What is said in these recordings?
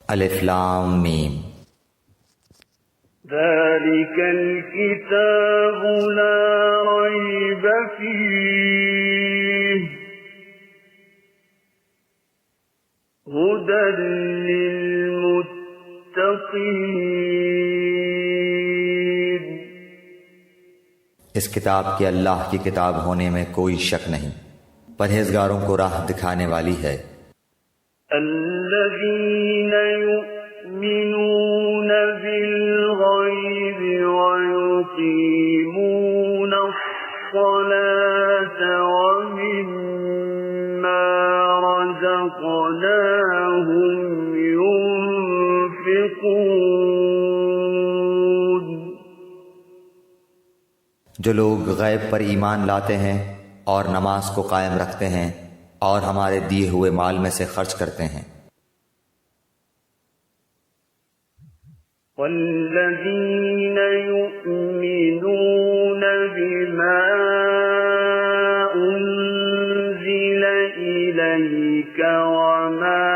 الف لام میم۔ ذلك الكتاب لا ريب فيه هدى للمتقين۔ اس کتاب کے اللہ کی کتاب ہونے میں کوئی شک نہیں، پرہیزگاروں کو راہ دکھانے والی ہے۔ الذين يؤمنون بالغيب ويقيمون الصلاة ومما رزقناهم ينفقون۔ جو لوگ غیب پر ایمان لاتے ہیں اور نماز کو قائم رکھتے ہیں اور ہمارے دیے ہوئے مال میں سے خرچ کرتے ہیں۔ والذین یؤمنون بما انزل الیک وما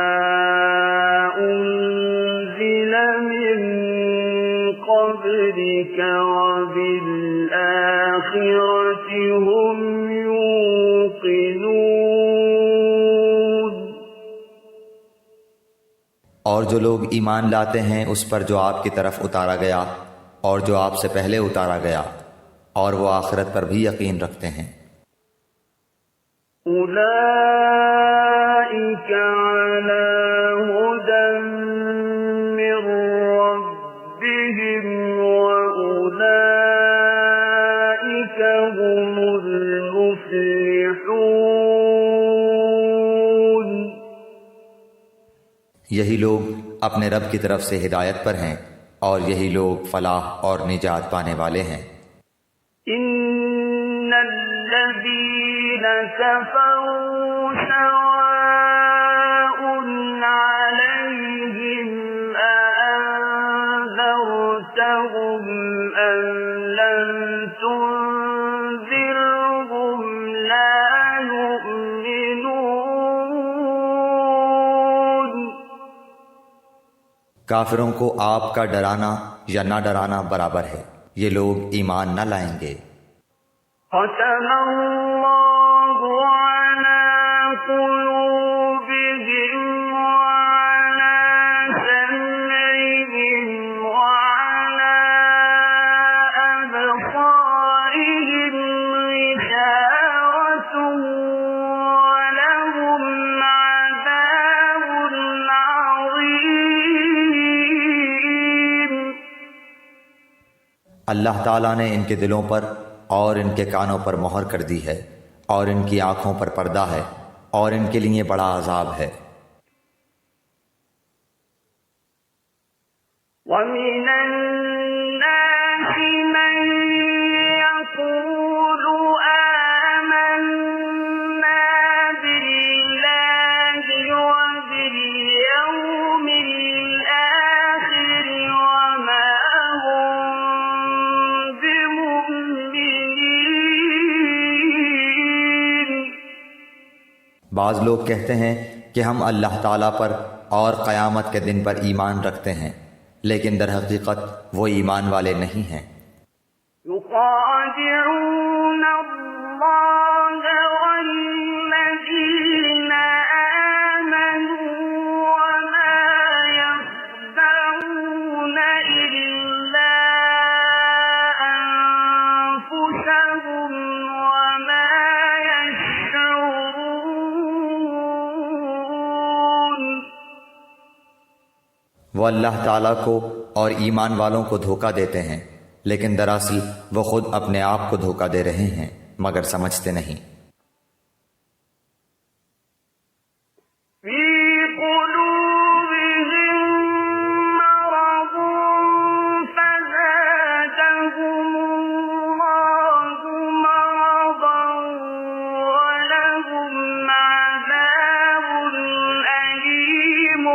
انزل من قبلک وبالآخرة هم یوقنون۔ اور جو لوگ ایمان لاتے ہیں اس پر جو آپ کی طرف اتارا گیا اور جو آپ سے پہلے اتارا گیا، اور وہ آخرت پر بھی یقین رکھتے ہیں۔ اولئک علی ھدی من ربهم واولئک هم المفلحون۔ یہی لوگ اپنے رب کی طرف سے ہدایت پر ہیں اور یہی لوگ فلاح اور نجات پانے والے ہیں۔ ان الذین کفروا سواء علیہم اانذرتهم ام لم تنذرهم لا یؤمنون۔ کافروں کو آپ کا ڈرانا یا نہ ڈرانا برابر ہے، یہ لوگ ایمان نہ لائیں گے۔ ختم اللہ علی قلوبهم وعلی سمعهم وعلی ابصارهم غشاوة ولهم عذاب عظیم۔ اللہ تعالیٰ نے ان کے دلوں پر اور ان کے کانوں پر مہر کر دی ہے اور ان کی آنکھوں پر پردہ ہے اور ان کے لیے بڑا عذاب ہے۔ وَمِنَ النَّاسِ مَن يَقُولُ آمَنَّا بِاللَّهِ وَبِالْيَوْمِ الْآخِرِ وَمَا هُم بِمُؤْمِنِينَ۔ بعض لوگ کہتے ہیں کہ ہم اللہ تعالیٰ پر اور قیامت کے دن پر ایمان رکھتے ہیں، لیکن در حقیقت وہ ایمان والے نہیں ہیں۔ يخادعون اللہ والذین آمنوا وما يخدعون إلا أنفسهم وما يشعرون۔ وہ اللہ تعالیٰ کو اور ایمان والوں کو دھوکہ دیتے ہیں، لیکن دراصل وہ خود اپنے آپ کو دھوکہ دے رہے ہیں مگر سمجھتے نہیں۔ فی قلوبهم مرض فزادهم اللہ مرضا ولهم عذاب ألیم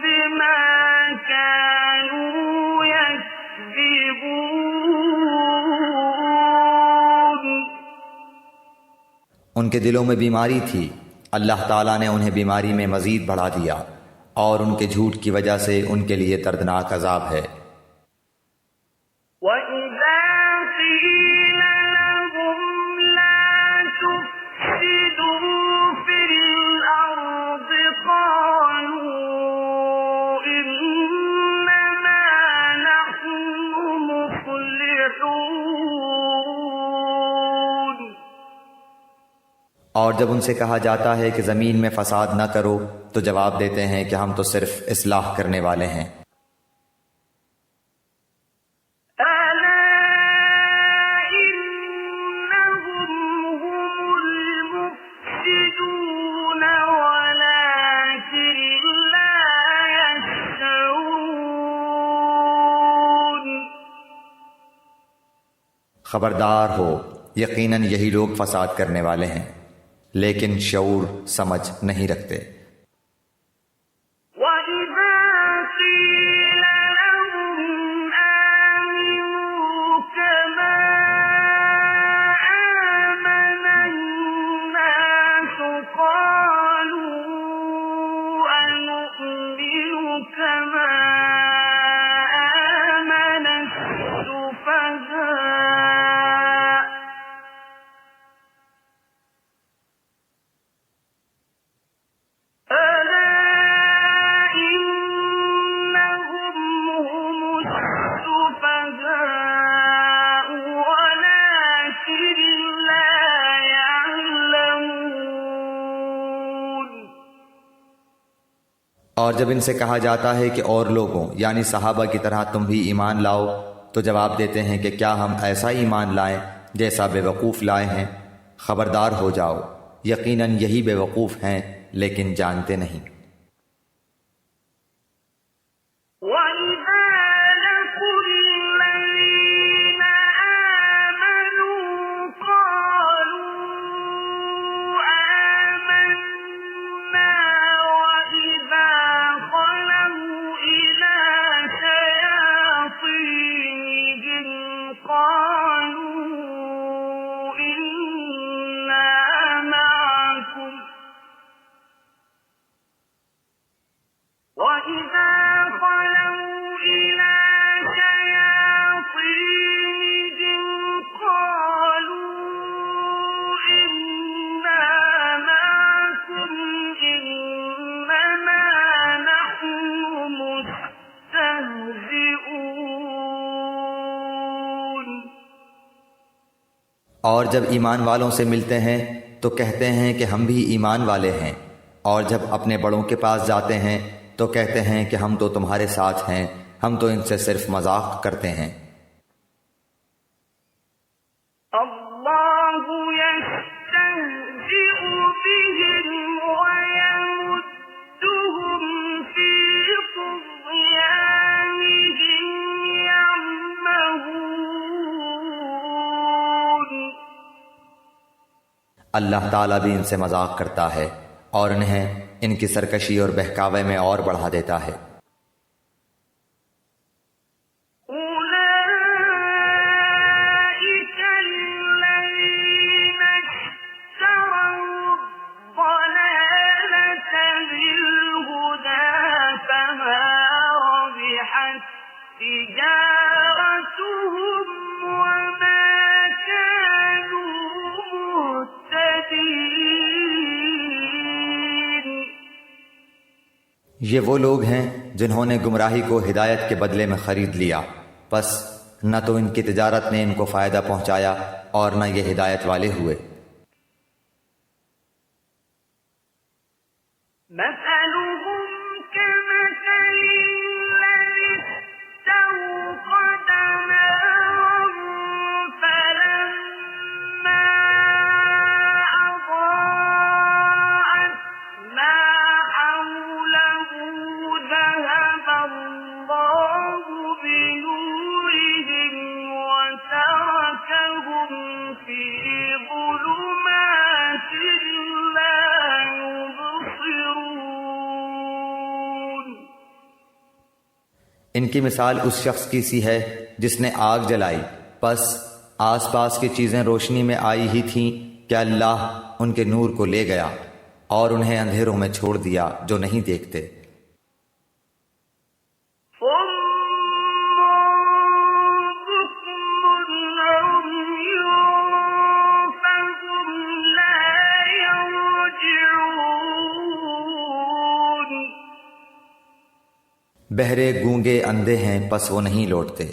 بما كانوا يكذبون۔ ان کے دلوں میں بیماری تھی، اللہ تعالیٰ نے انہیں بیماری میں مزید بڑھا دیا اور ان کے جھوٹ کی وجہ سے ان کے لیے دردناک عذاب ہے۔ وَإِذَا قِيلَ لَهُمْ لَا تُفْسِدُوا فِي الْأَرْضِ قَالُوا إِنَّمَا نَحْنُ مُصْلِحُونَ۔ اور جب ان سے کہا جاتا ہے کہ زمین میں فساد نہ کرو تو جواب دیتے ہیں کہ ہم تو صرف اصلاح کرنے والے ہیں۔ أَلَا إِنَّهُمْ هُمُ الْمُفْسِدُونَ وَلَٰكِن لَّا يَشْعُرُونَ۔ خبردار ہو، یقیناً یہی لوگ فساد کرنے والے ہیں، لیکن شعور سمجھ نہیں رکھتے۔ وَإِذَا قِيلَ لَهُمْ آمِنُوا كَمَا آمَنَ النَّاسُ قَالُوا أَنُؤْمِنُ كَمَا آمَنَ السُّفَهَاءُ أَلَا إِنَّهُمْ هُمُ السُّفَهَاءُ وَلَٰكِن لَّا يَعْلَمُونَ۔ اور جب ان سے کہا جاتا ہے کہ اور لوگوں یعنی صحابہ کی طرح تم بھی ایمان لاؤ تو جواب دیتے ہیں کہ کیا ہم ایسا ایمان لائیں جیسا بے وقوف لائے ہیں؟ خبردار ہو جاؤ، یقیناً یہی بے وقوف ہیں لیکن جانتے نہیں۔ وَإِذَا لَقُوا الَّذِينَ آمَنُوا قَالُوا آمَنَّا وَإِذَا خَلَوْا إِلَىٰ شَيَاطِينِهِمْ قَالُوا إِنَّا مَعَكُمْ وَإِذَا خَلَوْا إِلَىٰ شَيَاطِينِهِمْ قَالُوا إِنَّا مَعَكُمْ إِنَّمَا نَحْنُ مُسْتَهْزِئُونَ۔ اور جب ایمان والوں سے ملتے ہیں تو کہتے ہیں کہ ہم بھی ایمان والے ہیں، اور جب اپنے بڑوں کے پاس جاتے ہیں تو کہتے ہیں کہ ہم تو تمہارے ساتھ ہیں، ہم تو ان سے صرف مذاق کرتے ہیں۔ اللہ یستہزئ بہم ویمدہم فی طغیانہم یعمہون۔ اللہ تعالیٰ بھی ان سے مذاق کرتا ہے اور انہیں ان کی سرکشی اور بہکاوے میں اور بڑھا دیتا ہے۔ أولئك الذين اشتروا الضلالة بالهدى فما ربحت تجارتهم وما كانوا مهتدين۔ یہ وہ لوگ ہیں جنہوں نے گمراہی کو ہدایت کے بدلے میں خرید لیا، پس نہ تو ان کی تجارت نے ان کو فائدہ پہنچایا اور نہ یہ ہدایت والے ہوئے۔ مثلهم كمثل الذي استوقد نارا فلما أضاءت ما حوله ذهب الله بنورهم وتركهم في ظلمات لا يبصرون۔ ان کی مثال اس شخص کی سی ہے جس نے آگ جلائی، پس آس پاس کی چیزیں روشنی میں آئی ہی تھیں کہ اللہ ان کے نور کو لے گیا اور انہیں اندھیروں میں چھوڑ دیا جو نہیں دیکھتے۔ بہرے گونگے اندھے ہیں پس وہ نہیں لوٹتے۔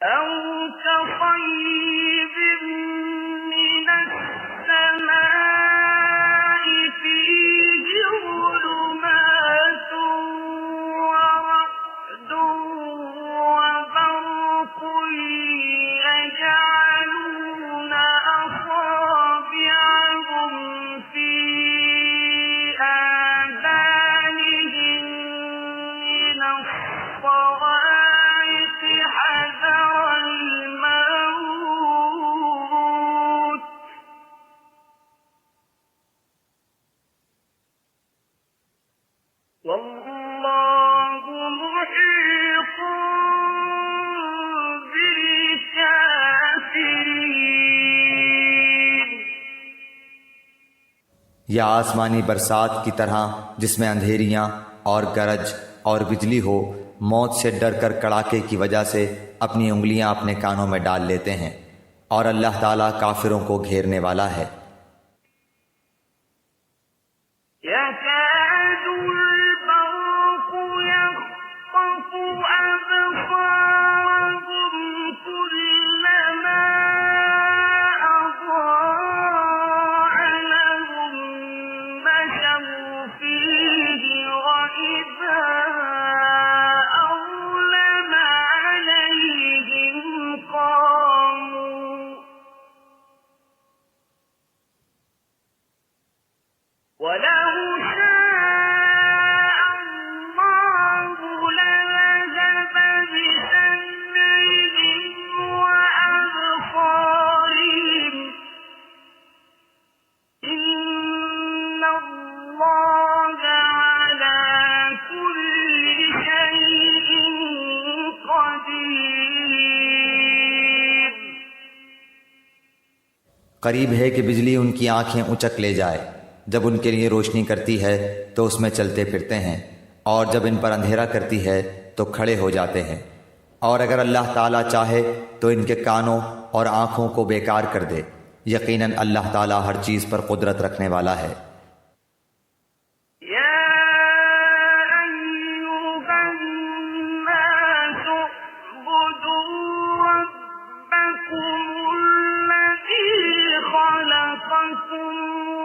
أو كصيب من السماء فيه ظلمات ورعد وبرق يجعلون أصابعهم في آذانهم من الصواعق حذر الموت والله محيط بالكافرين۔ یا آسمانی برسات کی طرح جس میں اندھیریاں اور گرج اور بجلی ہو، موت سے ڈر کر کڑاکے کی وجہ سے اپنی انگلیاں اپنے کانوں میں ڈال لیتے ہیں، اور اللہ تعالیٰ کافروں کو گھیرنے والا ہے۔ يكاد البرق يخطف أبصارهم كلما أضاء لهم مشوا فيه وإذا أظلم عليهم قاموا ولو شاء الله لذهب بسمعهم وأبصارهم إن الله على كل شيء قدير۔ قریب ہے کہ بجلی ان کی آنکھیں اچک لے جائے، جب ان کے لیے روشنی کرتی ہے تو اس میں چلتے پھرتے ہیں، اور جب ان پر اندھیرا کرتی ہے تو کھڑے ہو جاتے ہیں، اور اگر اللہ تعالیٰ چاہے تو ان کے کانوں اور آنکھوں کو بیکار کر دے۔ یقیناً اللہ تعالیٰ ہر چیز پر قدرت رکھنے والا ہے۔ يا أيها الناس اعبدوا ربكم الذي خلقكم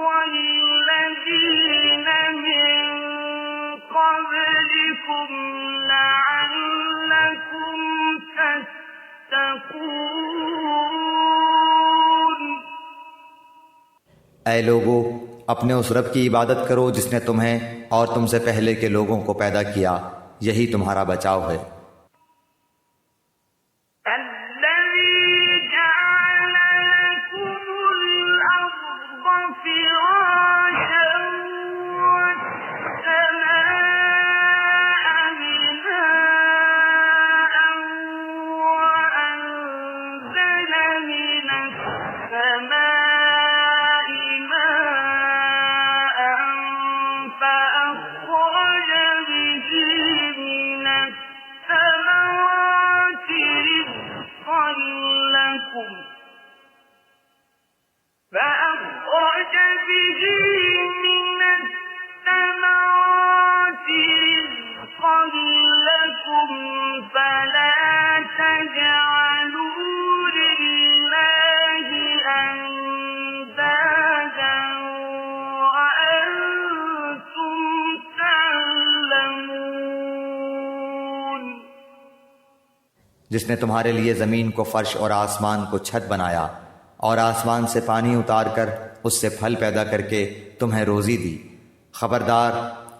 والذين من قبلكم لعلكم تتقون۔ اے لوگو، اپنے اس رب کی عبادت کرو جس نے تمہیں اور تم سے پہلے کے لوگوں کو پیدا کیا، یہی تمہارا بچاؤ ہے۔ الذي جعل لكم الأرض فراشا والسماء بناء وأنزل من السماء ماء فأخرج به من الثمرات رزقا لكم فأخرج به من الثمرات رزقا لكم فلا تجعلوا لله أندادا وأنتم تعلمون۔ جس نے تمہارے لیے زمین کو فرش اور آسمان کو چھت بنایا، اور آسمان سے پانی اتار کر اس سے پھل پیدا کر کے تمہیں روزی دی، خبردار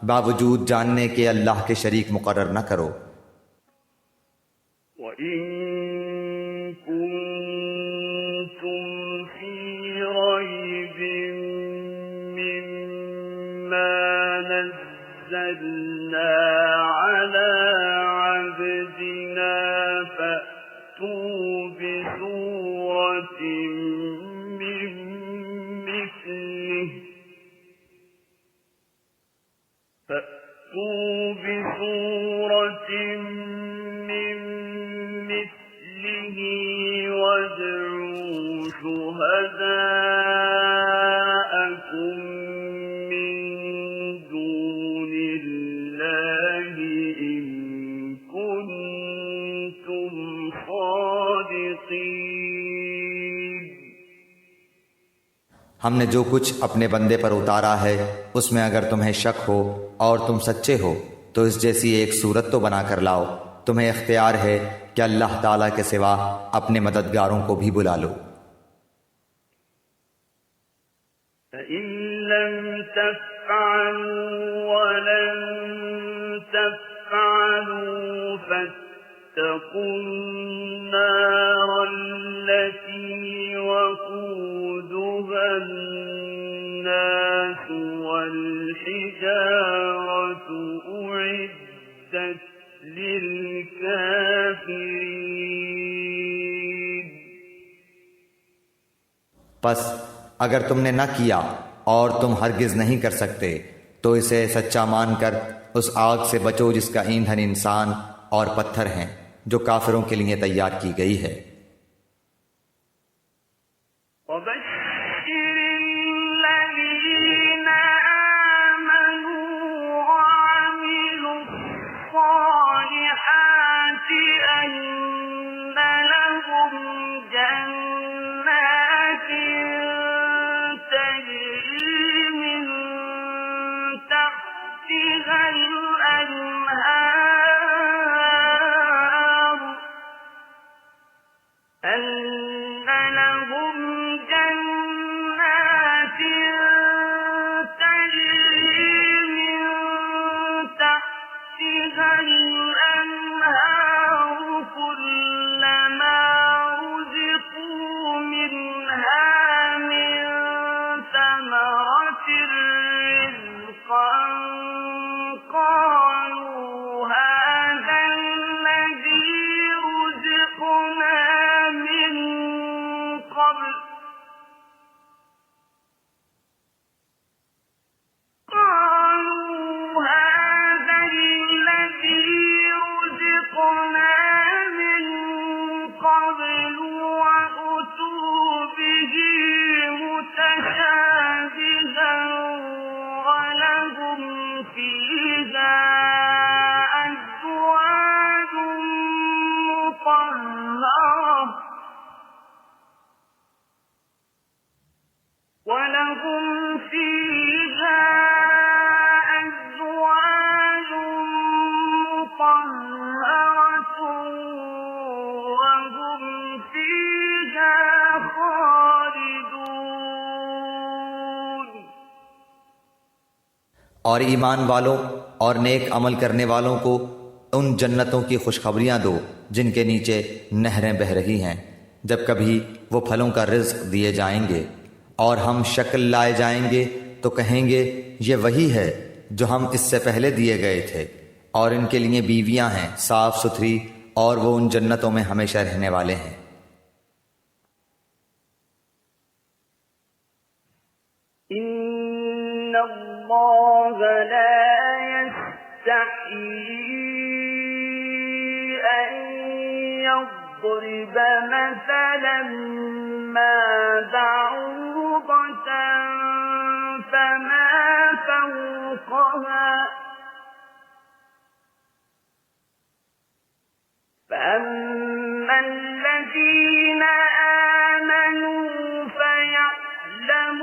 باوجود جاننے کے اللہ کے شریک مقرر نہ کرو۔ وَإِن كُنتُمْ فِي رَيْبٍ مِّمَّا نَزَّلْنَا عَلَىٰ عَبْدِنَا فَأْتُوا بِسُورَةٍ مِّن مثله وادعوا شهداءكم من دون الله ہم نے جو کچھ اپنے بندے پر اتارا ہے اس میں اگر تمہیں شک ہو اور تم سچے ہو تو اس جیسی ایک صورت تو بنا کر لاؤ۔ تمہیں اختیار ہے کہ اللہ تعالیٰ کے سوا اپنے مددگاروں کو بھی بلا لو۔ فَإِن لَّمْ تَفْعَلُوا وَلَن تَفْعَلُوا فَاتَّقُوا النَّارَ الَّتِي وَقُودُهَا النَّاسُ وَالْحِجَارَةُ أُعِدَّتْ لِلْكَافِرِينَ۔ پس اگر تم نے نہ کیا اور تم ہرگز نہیں کر سکتے تو اسے سچا مان کر اس آگ سے بچو جس کا ایندھن انسان اور پتھر ہیں، جو کافروں کے لیے تیار کی گئی ہے۔ وَبَشِّرِ الَّذِينَ آمَنُوا وَعَمِلُوا الصَّالِحَاتِ أَنَّ لَهُمْ جَنَّاتٍ تَجْرِي مِن تَحْتِهَا الْأَنْهَارُ كلما رزقوا منها من ثمرة رزقا قالوا هذا الذي رزقنا من قبل وأتوا به متشابها ولهم فيها أزواج مطهرة وهم فيها خالدون۔ اور ایمان والوں اور نیک عمل کرنے والوں کو ان جنتوں کی خوشخبریاں دو جن کے نیچے نہریں بہہ رہی ہیں، جب کبھی وہ پھلوں کا رزق دیے جائیں گے اور ہم شکل لائے جائیں گے تو کہیں گے یہ وہی ہے جو ہم اس سے پہلے دیے گئے تھے، اور ان کے لیے بیویاں ہیں صاف ستھری اور وہ ان جنتوں میں ہمیشہ رہنے والے ہیں۔ إن الله لا يستحيي أن يضرب مثلا ما بعوضة فما فوقها فأما الذين آمنوا فيعلمون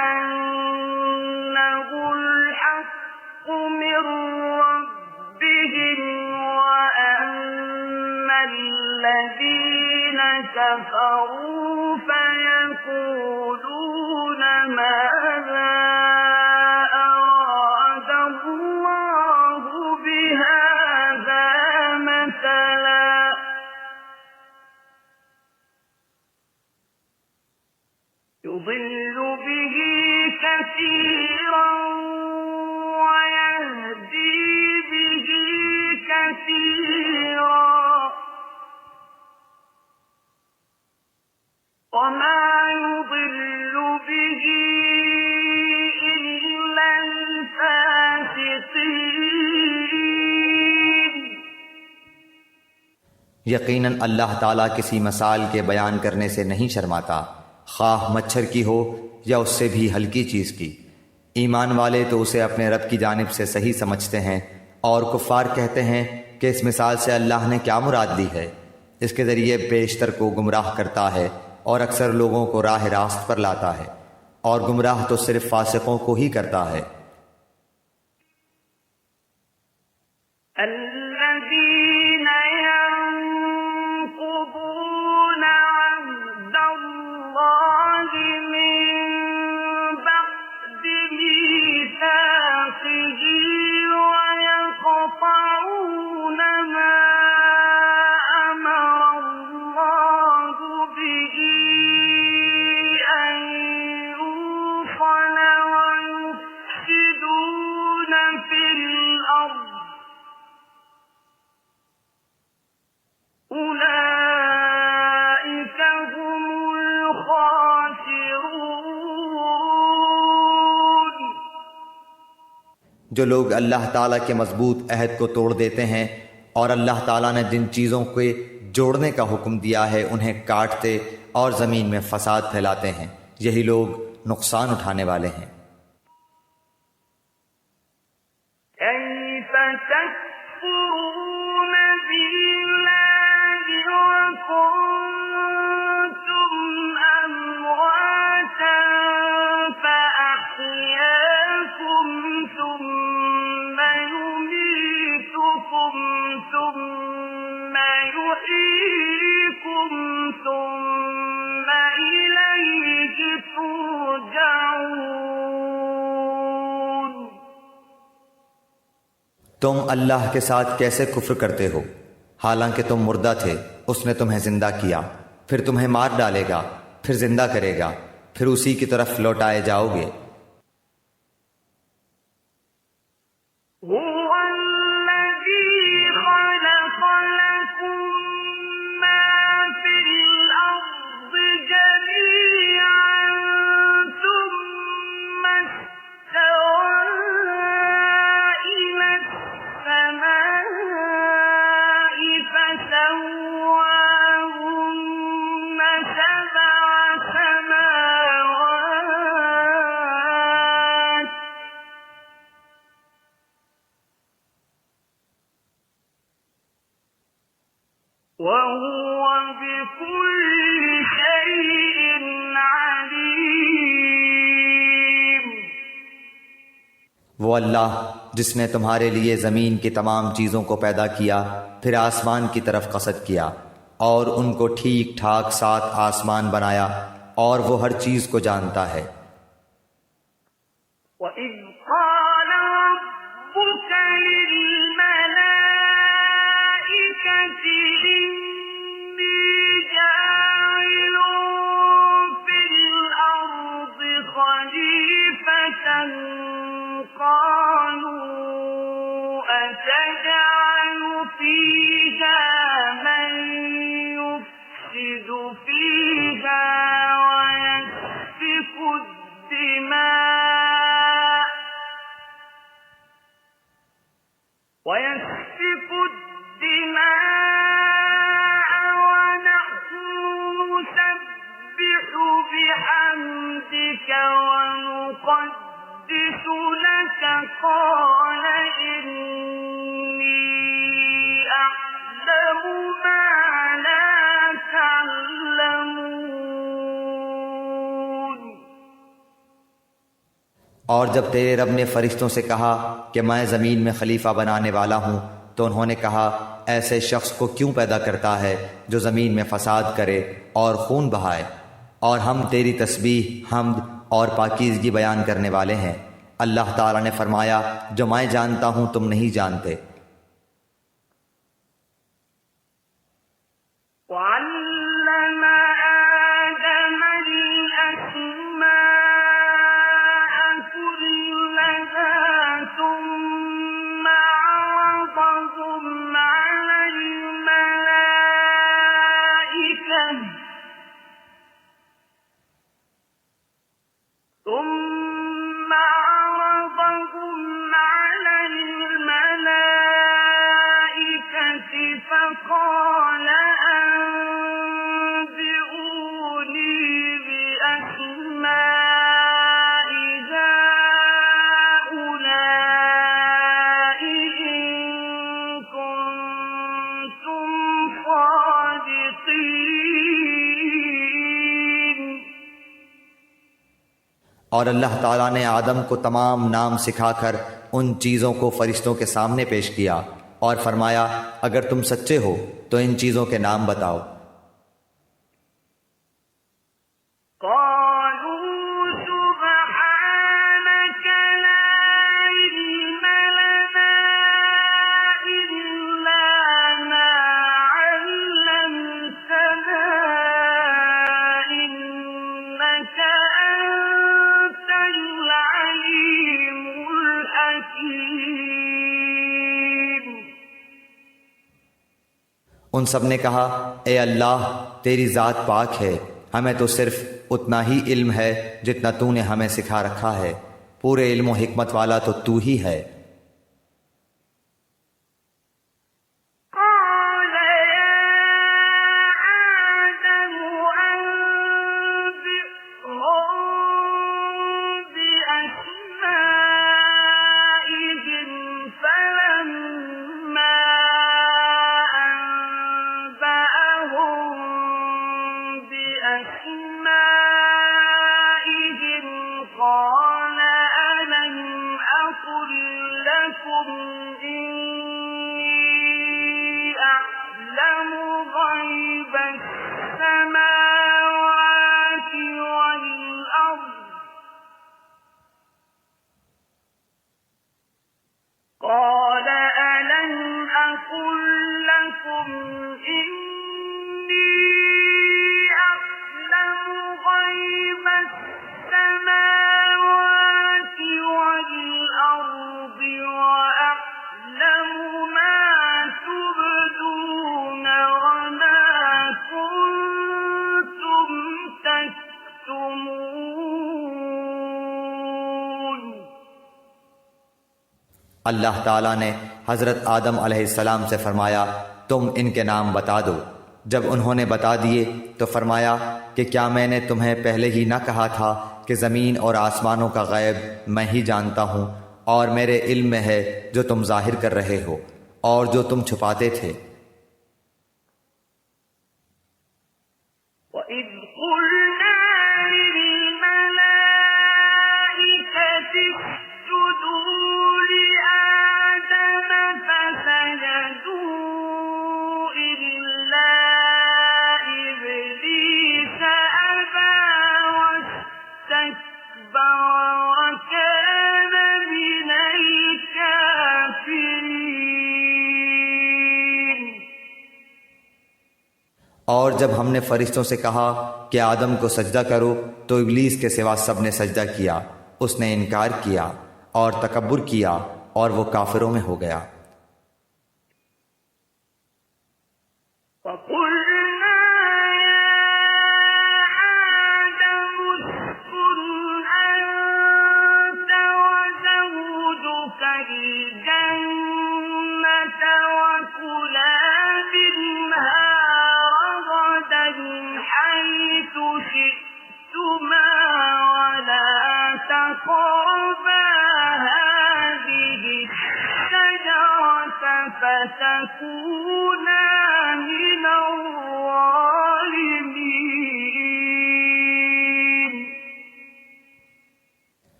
أنه الحق من ربهم وأما الذين كفروا فيقولون ماذا أراد الله بهذا مثلا يضل به كثيرا ويهدي به كثيرا وما يضل به إلا الفاسقين۔ یقیناً اللہ تعالیٰ کسی مثال کے بیان کرنے سے نہیں شرماتا، خواہ مچھر کی ہو یا اس سے بھی ہلکی چیز کی۔ ایمان والے تو اسے اپنے رب کی جانب سے صحیح سمجھتے ہیں، اور کفار کہتے ہیں کہ اس مثال سے اللہ نے کیا مراد لی ہے؟ اس کے ذریعے بیشتر کو گمراہ کرتا ہے اور اکثر لوگوں کو راہ راست پر لاتا ہے، اور گمراہ تو صرف فاسقوں کو ہی کرتا ہے۔ الذين ينقضون عهد الله من بعد ميثاقه ويقطعون ما أمر الله به أن يوصل ويفسدون في الأرض أولئك هم الخاسرون۔ جو لوگ اللہ تعالیٰ کے مضبوط عہد کو توڑ دیتے ہیں اور اللہ تعالیٰ نے جن چیزوں کے جوڑنے کا حکم دیا ہے انہیں کاٹتے اور زمین میں فساد پھیلاتے ہیں، یہی لوگ نقصان اٹھانے والے ہیں۔ كيف تكفرون بالله وكنتم أمواتا فأحياكم ثم يميتكم ثم يحييكم ثم إليه ترجعون۔ تم اللہ کے ساتھ کیسے کفر کرتے ہو حالانکہ تم مردہ تھے، اس نے تمہیں زندہ کیا، پھر تمہیں مار ڈالے گا، پھر زندہ کرے گا، پھر اسی کی طرف لوٹائے جاؤ گے۔ هو الذي خلق لكم ما في الأرض جميعا ثم استوى إلى السماء فسواهن سبع سماوات وهو بكل شيء عليم۔ وہ اللہ جس نے تمہارے لیے زمین کی تمام چیزوں کو پیدا کیا، پھر آسمان کی طرف قصد کیا اور ان کو ٹھیک ٹھاک 7 آسمان بنایا، اور وہ ہر چیز کو جانتا ہے۔ وَإِذْ قَالَ رَبُّكَ لِلْمَلَائِكَةِ إِنِّي جَاعِلٌ فِي الْأَرْضِ خَلِيفَةً قَالُوا أَتَجْعَلُ فِيهَا مَن يُفْسِدُ فِيهَا وَيَسْفِكُ الدِّمَاءَ وَنَحْنُ نُسَبِّحُ بِحَمْدِكَ وَنُقَدِّسُ لَكَ قَالَ إِنِّي أَعْلَمُ مَا لَا تَعْلَمُونَ۔ اور جب تیرے رب نے فرشتوں سے کہا کہ میں زمین میں خلیفہ بنانے والا ہوں، تو انہوں نے کہا ایسے شخص کو کیوں پیدا کرتا ہے جو زمین میں فساد کرے اور خون بہائے، اور ہم تیری تسبیح، حمد اور پاکیزگی بیان کرنے والے ہیں۔ اللہ تعالیٰ نے فرمایا جو میں جانتا ہوں تم نہیں جانتے۔ وَعَلَّمَ آدَمَ الْأَسْمَاءَ كُلَّهَا ثُمَّ عَرَضَهُمْ عَلَى الْمَلَائِكَةِ ثُمَّ عَرَضَهُمْ عَلَى الْمَلَائِكَةِ اور اللہ تعالیٰ نے آدم کو تمام نام سکھا کر ان چیزوں کو فرشتوں کے سامنے پیش کیا اور فرمایا اگر تم سچے ہو تو ان چیزوں کے نام بتاؤ۔ ان سب نے کہا اے اللہ تیری ذات پاک ہے، ہمیں تو صرف اتنا ہی علم ہے جتنا تو نے ہمیں سکھا رکھا ہے، پورے علم و حکمت والا تو ہی ہے۔ اللہ تعالیٰ نے حضرت آدم علیہ السلام سے فرمایا تم ان کے نام بتا دو۔ جب انہوں نے بتا دیے تو فرمایا کہ کیا میں نے تمہیں پہلے ہی نہ کہا تھا کہ زمین اور آسمانوں کا غیب میں ہی جانتا ہوں، اور میرے علم میں ہے جو تم ظاہر کر رہے ہو اور جو تم چھپاتے تھے۔ اور جب ہم نے فرشتوں سے کہا کہ آدم کو سجدہ کرو تو ابلیس کے سوا سب نے سجدہ کیا، اس نے انکار کیا اور تکبر کیا اور وہ کافروں میں ہو گیا۔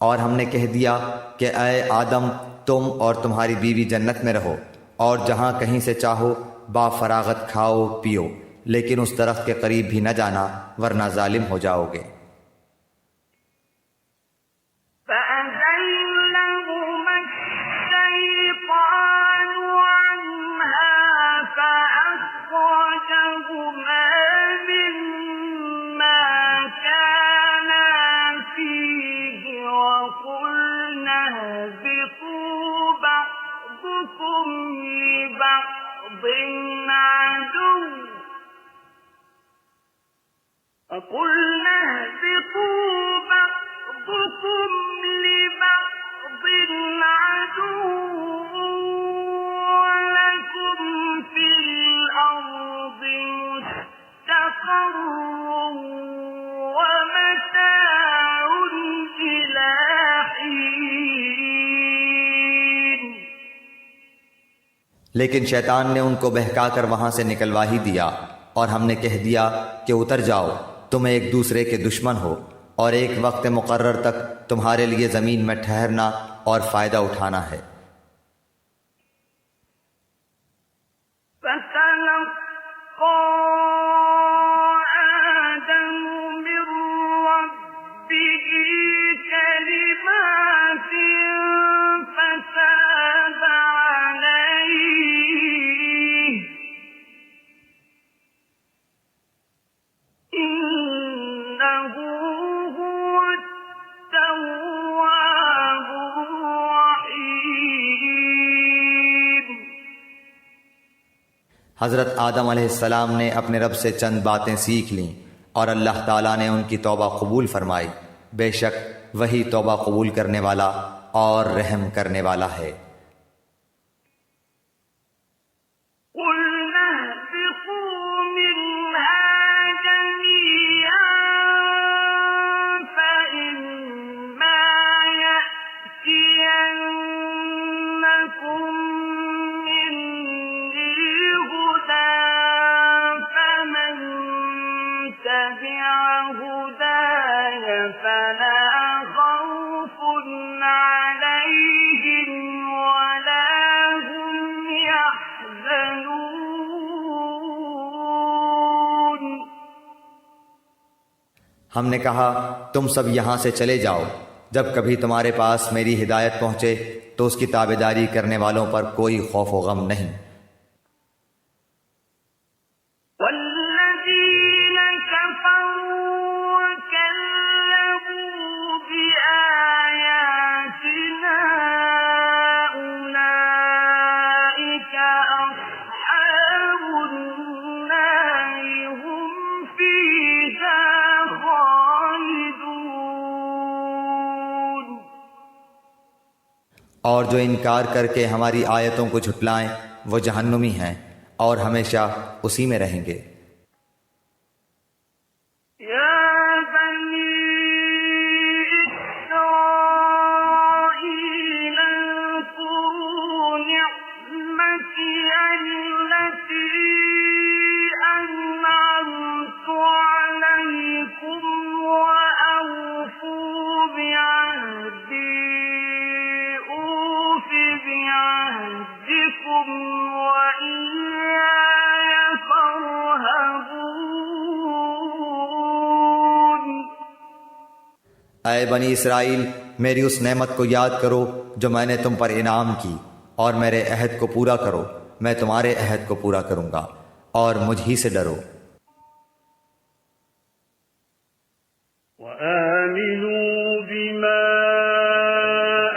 اور ہم نے کہہ دیا کہ اے آدم تم اور تمہاری بیوی جنت میں رہو اور جہاں کہیں سے چاہو با فراغت کھاؤ پیو، لیکن اس درخت کے قریب بھی نہ جانا ورنہ ظالم ہو جاؤ گے۔ وَقُلْنَا اهْبِطُوا بَعْضُكُمْ لِبَعْضٍ عَدُوٌّ وَلَكُمْ فِي الْأَرْضِ مُسْتَقَرٌّ وَمَتَاعٌ إِلَىٰ حِينٍ۔ لیکن شیطان نے ان کو بہکا کر وہاں سے نکلوا ہی دیا، اور ہم نے کہہ دیا کہ اتر جاؤ، تم ایک دوسرے کے دشمن ہو اور ایک وقت مقرر تک تمہارے لیے زمین میں ٹھہرنا اور فائدہ اٹھانا ہے۔ فتلقى آدم من ربه كلمات فتاب عليه إنه هو التواب الرحيم۔ حضرت آدم علیہ السلام نے اپنے رب سے چند باتیں سیکھ لیں اور اللہ تعالیٰ نے ان کی توبہ قبول فرمائی۔ بے شک وہی توبہ قبول کرنے والا اور رحم کرنے والا ہے۔ قُلْنَا اهْبِطُوا مِنْهَا جَمِيعًا فَإِمَّا يَأْتِيَنَّكُم مِّنِّي هُدًى فَمَن تَبِعَ هُدَايَ فَلَا خَوْفٌ عَلَيْهِمْ وَلَا هُمْ يَحْزَنُونَ۔ ہم نے کہا تم سب یہاں سے چلے جاؤ، جب کبھی تمہارے پاس میری ہدایت پہنچے تو اس کی تابعداری کرنے والوں پر کوئی خوف و غم نہیں۔ والذين كفروا وكذبوا بآياتنا أولئك أصحاب النار هم فيها خالدون۔ اور جو انکار کر کے ہماری آیتوں کو جھٹلائیں وہ جہنمی ہیں اور ہمیشہ اسی میں رہیں گے۔ يا بني إسرائيل اذكروا نعمتي التي أنعمت عليكم وأوفوا بعهدي أوف بعهدكم وإياي فارهبون۔ اے بنی اسرائیل، میری اس نعمت کو یاد کرو جو میں نے تم پر انعام کی، اور میرے عہد کو پورا کرو، میں تمہارے عہد کو پورا کروں گا، اور مجھ ہی سے ڈرو۔ وآمنوا بما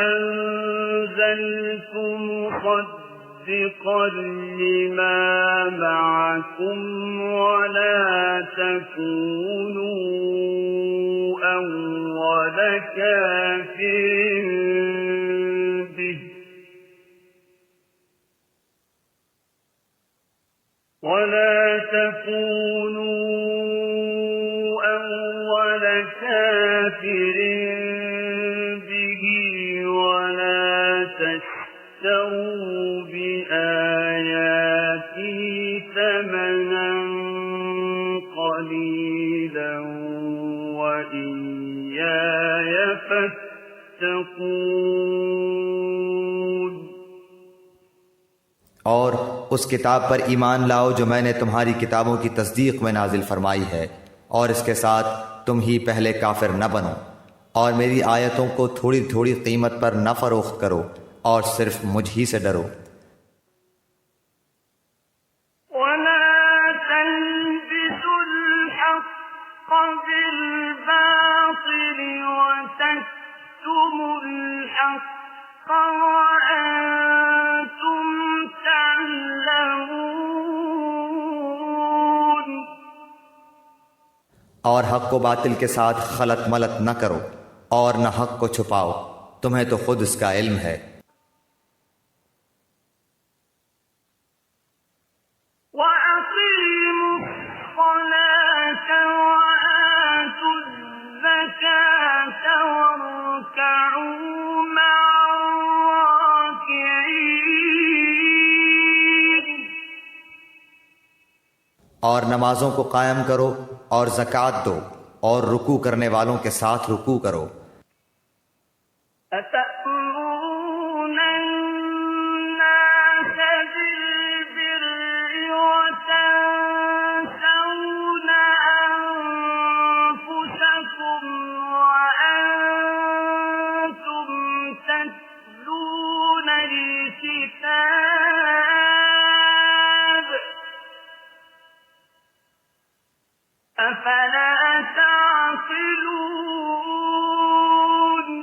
أنزلت مصدقا لما معكم ولا تكونوا أول كافر به ولا تكونوا أول كافر به ولا تشتروا بآياتي ثمنا قليلا وإياي فاتقون۔ اور اس کتاب پر ایمان لاؤ جو میں نے تمہاری کتابوں کی تصدیق میں نازل فرمائی ہے، اور اس کے ساتھ تم ہی پہلے کافر نہ بنو، اور میری آیتوں کو تھوڑی تھوڑی قیمت پر نہ فروخت کرو، اور صرف مجھ ہی سے ڈرو۔ ولا تلبسوا الحق بالباطل وتكتموا الحق وأنتم تعلمون۔ اور حق کو باطل کے ساتھ خلط ملط نہ کرو، اور نہ حق کو چھپاؤ، تمہیں تو خود اس کا علم ہے۔ وَأَقِيمُوا الصَّلَاةَ وَآتُوا الزَّكَاةَ وَارْكَعُوا مَعَ الرَّاكِعِينَ۔ اور نمازوں کو قائم کرو اور زکوٰۃ دو اور رکوع کرنے والوں کے ساتھ رکوع کرو۔ أتأمرون الناس بالبر وتنسون أنفسكم وأنتم تتلون الكتاب أفلا تعقلون؟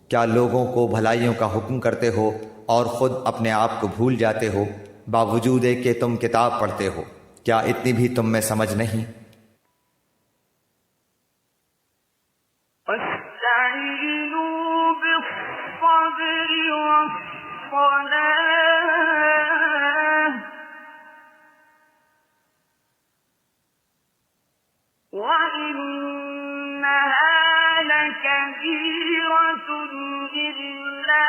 کیا لوگوں کو بھلائیوں کا حکم کرتے ہو اور خود اپنے آپ کو بھول جاتے ہو، باوجود ہے کہ تم کتاب پڑھتے ہو؟ کیا اتنی بھی تم میں سمجھ نہیں؟ واستعينوا بالصبر والصلاة وإنها لكبيرة إلا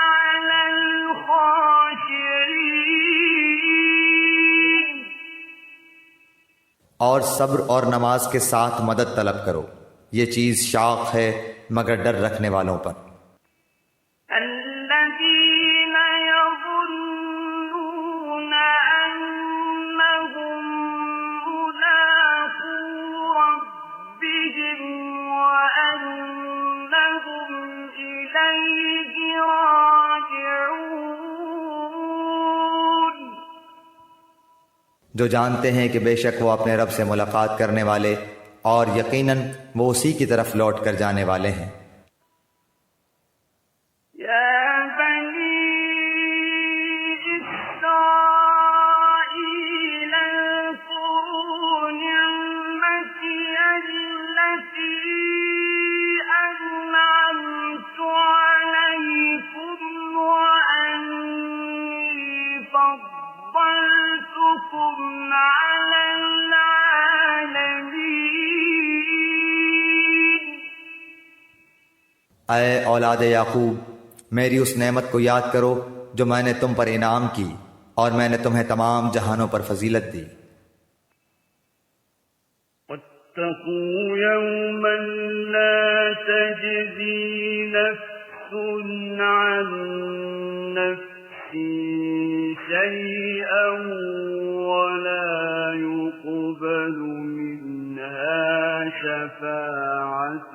على الخاشعين۔ اور صبر اور نماز کے ساتھ مدد طلب کرو، یہ چیز شاق ہے مگر ڈر رکھنے والوں پر۔ الذين يظنون أنهم ملاقو ربهم وأنهم إليه راجعون۔ جو جانتے ہیں کہ بے شک وہ اپنے رب سے ملاقات کرنے والے اور یقیناً وہ اسی کی طرف لوٹ کر جانے والے ہیں۔ يا بني إسرائيل اذكروا نعمتي التي أنعمت عليكم وأني فضلتكم على العالمين۔ اے اولاد یعقوب، میری اس نعمت کو یاد کرو جو میں نے تم پر انعام کی، اور میں نے تمہیں تمام جہانوں پر فضیلت دی۔ واتقوا يوما لا تجزي نفس عن نفس شيئا ولا يقبل منها شفاعة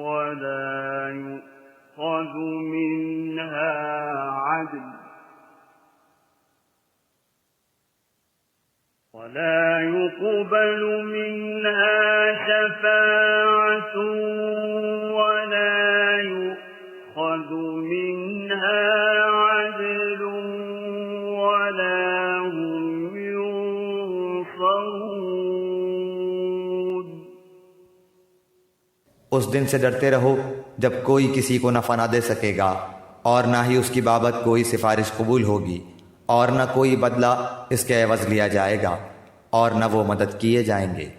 ولا يؤخذ منها عدل ولا يؤخذ منها عدل ولا هم ينصرون۔ اس دن سے ڈرتے رہو جب کوئی کسی کو نفع نہ دے سکے گا، اور نہ ہی اس کی بابت کوئی سفارش قبول ہوگی، اور نہ کوئی بدلہ اس کے عوض لیا جائے گا، اور نہ وہ مدد کیے جائیں گے۔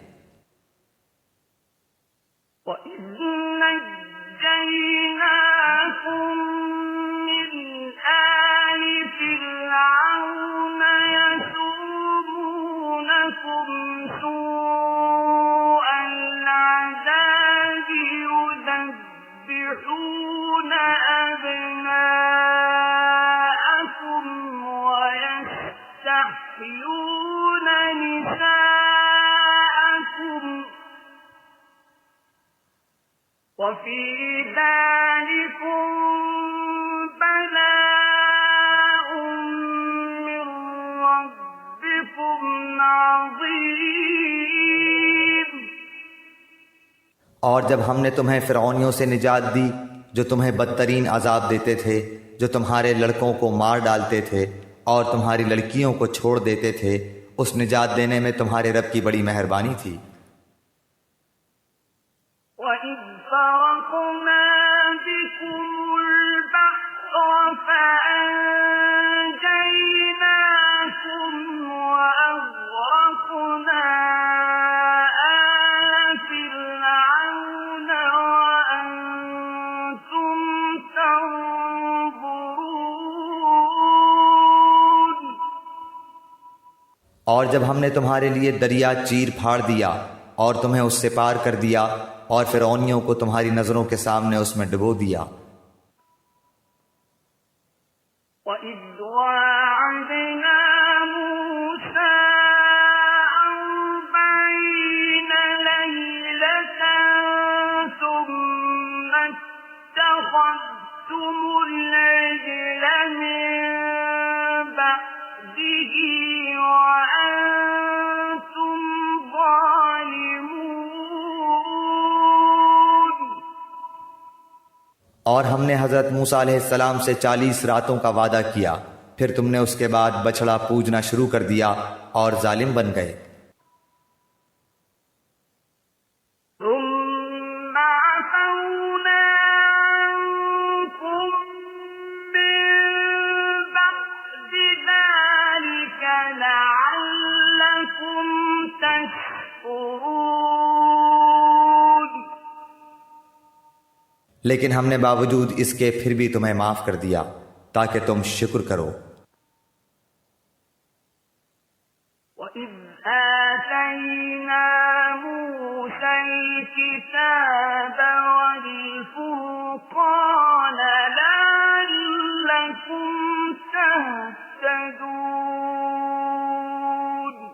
وَإِذْ نَجَّيْنَاكُمْ مِنْ آلِ فِرْعَوْنَ يَسُومُونَكُمْ سُوءَ الْعَذَابِ يُذَبِّحُونَ أَبْنَاءَكُمْ وَيَسْتَحْيُونَ نِسَاءَكُمْ وَفِي ذَلِكُمْ بَلَاءٌ مِّن رَّبِّكُمْ عَظِيمٌ۔ اور جب ہم نے تمہیں فرعونیوں سے نجات دی جو تمہیں بدترین عذاب دیتے تھے، جو تمہارے لڑکوں کو مار ڈالتے تھے اور تمہاری لڑکیوں کو چھوڑ دیتے تھے، اس نجات دینے میں تمہارے رب کی بڑی مہربانی تھی۔ وَإِذْ فَرَقْنَا بِكُمُ الْبَحْرَ فَأَنجَيْنَاكُمْ وَأَغْرَقْنَا آلَ فِرْعَوْنَ وَأَنتُمْ تَنظُرُونَ۔ اور جب ہم نے تمہارے لیے دریا چیر پھاڑ دیا اور تمہیں اس سے پار کر دیا اور فرعونیوں کو تمہاری نظروں کے سامنے اس میں ڈبو دیا۔ وَإِذْ وَاعَدْنَا مُوسَىٰ 40 لَيْلَةً ثُمَّ اتَّخَذْتُمُ الْعِجْلَ مِن بَعْدِهِ وَأَنتُمْ ظَالِمُونَ۔ اور ہم نے حضرت موسیٰ علیہ السلام سے 40 راتوں کا وعدہ کیا، پھر تم نے اس کے بعد بچڑا پوجنا شروع کر دیا اور ظالم بن گئے۔ ثُمَّ عَفَوْنَا عَنكُم مِّن بَعْدِ ذَلِكَ لَعَلَّكُمْ تَشْكُرُونَ۔ لیکن ہم نے باوجود اس کے پھر بھی تمہیں معاف کر دیا تاکہ تم شکر کرو۔ وَإِذْ آتَيْنَا مُوسَى الْكِتَابَ وَالْفُرْقَانَ لَعَلَّكُمْ تَهْتَدُونَ۔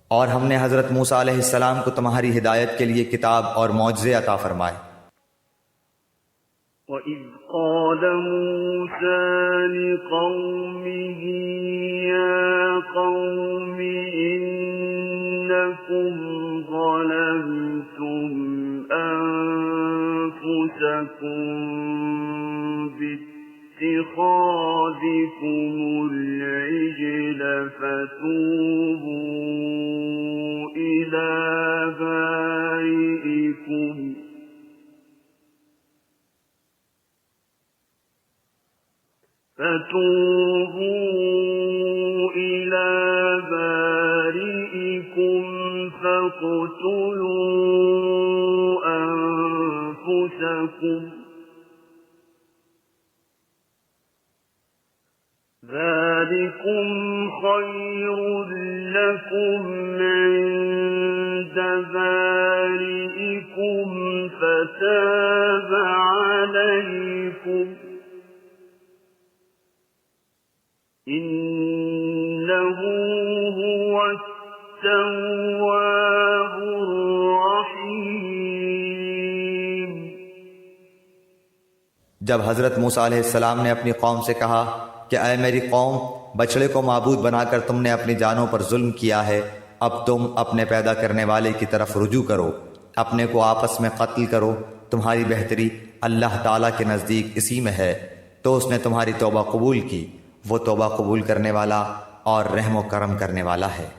اور ہم نے حضرت موسیٰ علیہ السلام کو تمہاری ہدایت کے لیے کتاب اور معجزے عطا فرمائے۔ وَإِذْ قَالَ مُوسَىٰ لِقَوْمِهِ يَا قَوْمِ إِنَّكُمْ ظَلَمْتُمْ أَنفُسَكُم بِاتِّخَاذِكُمُ الْعِجْلَ فَتُوبُوا إِلَىٰ بَارِئِكُمْ فاقتلوا أنفسكم ذلكم خير لكم عند بارئكم فتاب عليكم إنه هو التواب الرحيم۔ جب حضرت موسیٰ علیہ السلام نے اپنی قوم سے کہا کہ اے میری قوم، بچڑے کو معبود بنا کر تم نے اپنی جانوں پر ظلم کیا ہے، اب تم اپنے پیدا کرنے والے کی طرف رجوع کرو، اپنے کو آپس میں قتل کرو، تمہاری بہتری اللہ تعالیٰ کے نزدیک اسی میں ہے، تو اس نے تمہاری توبہ قبول کی، وہ توبہ قبول کرنے والا اور رحم و کرم کرنے والا ہے۔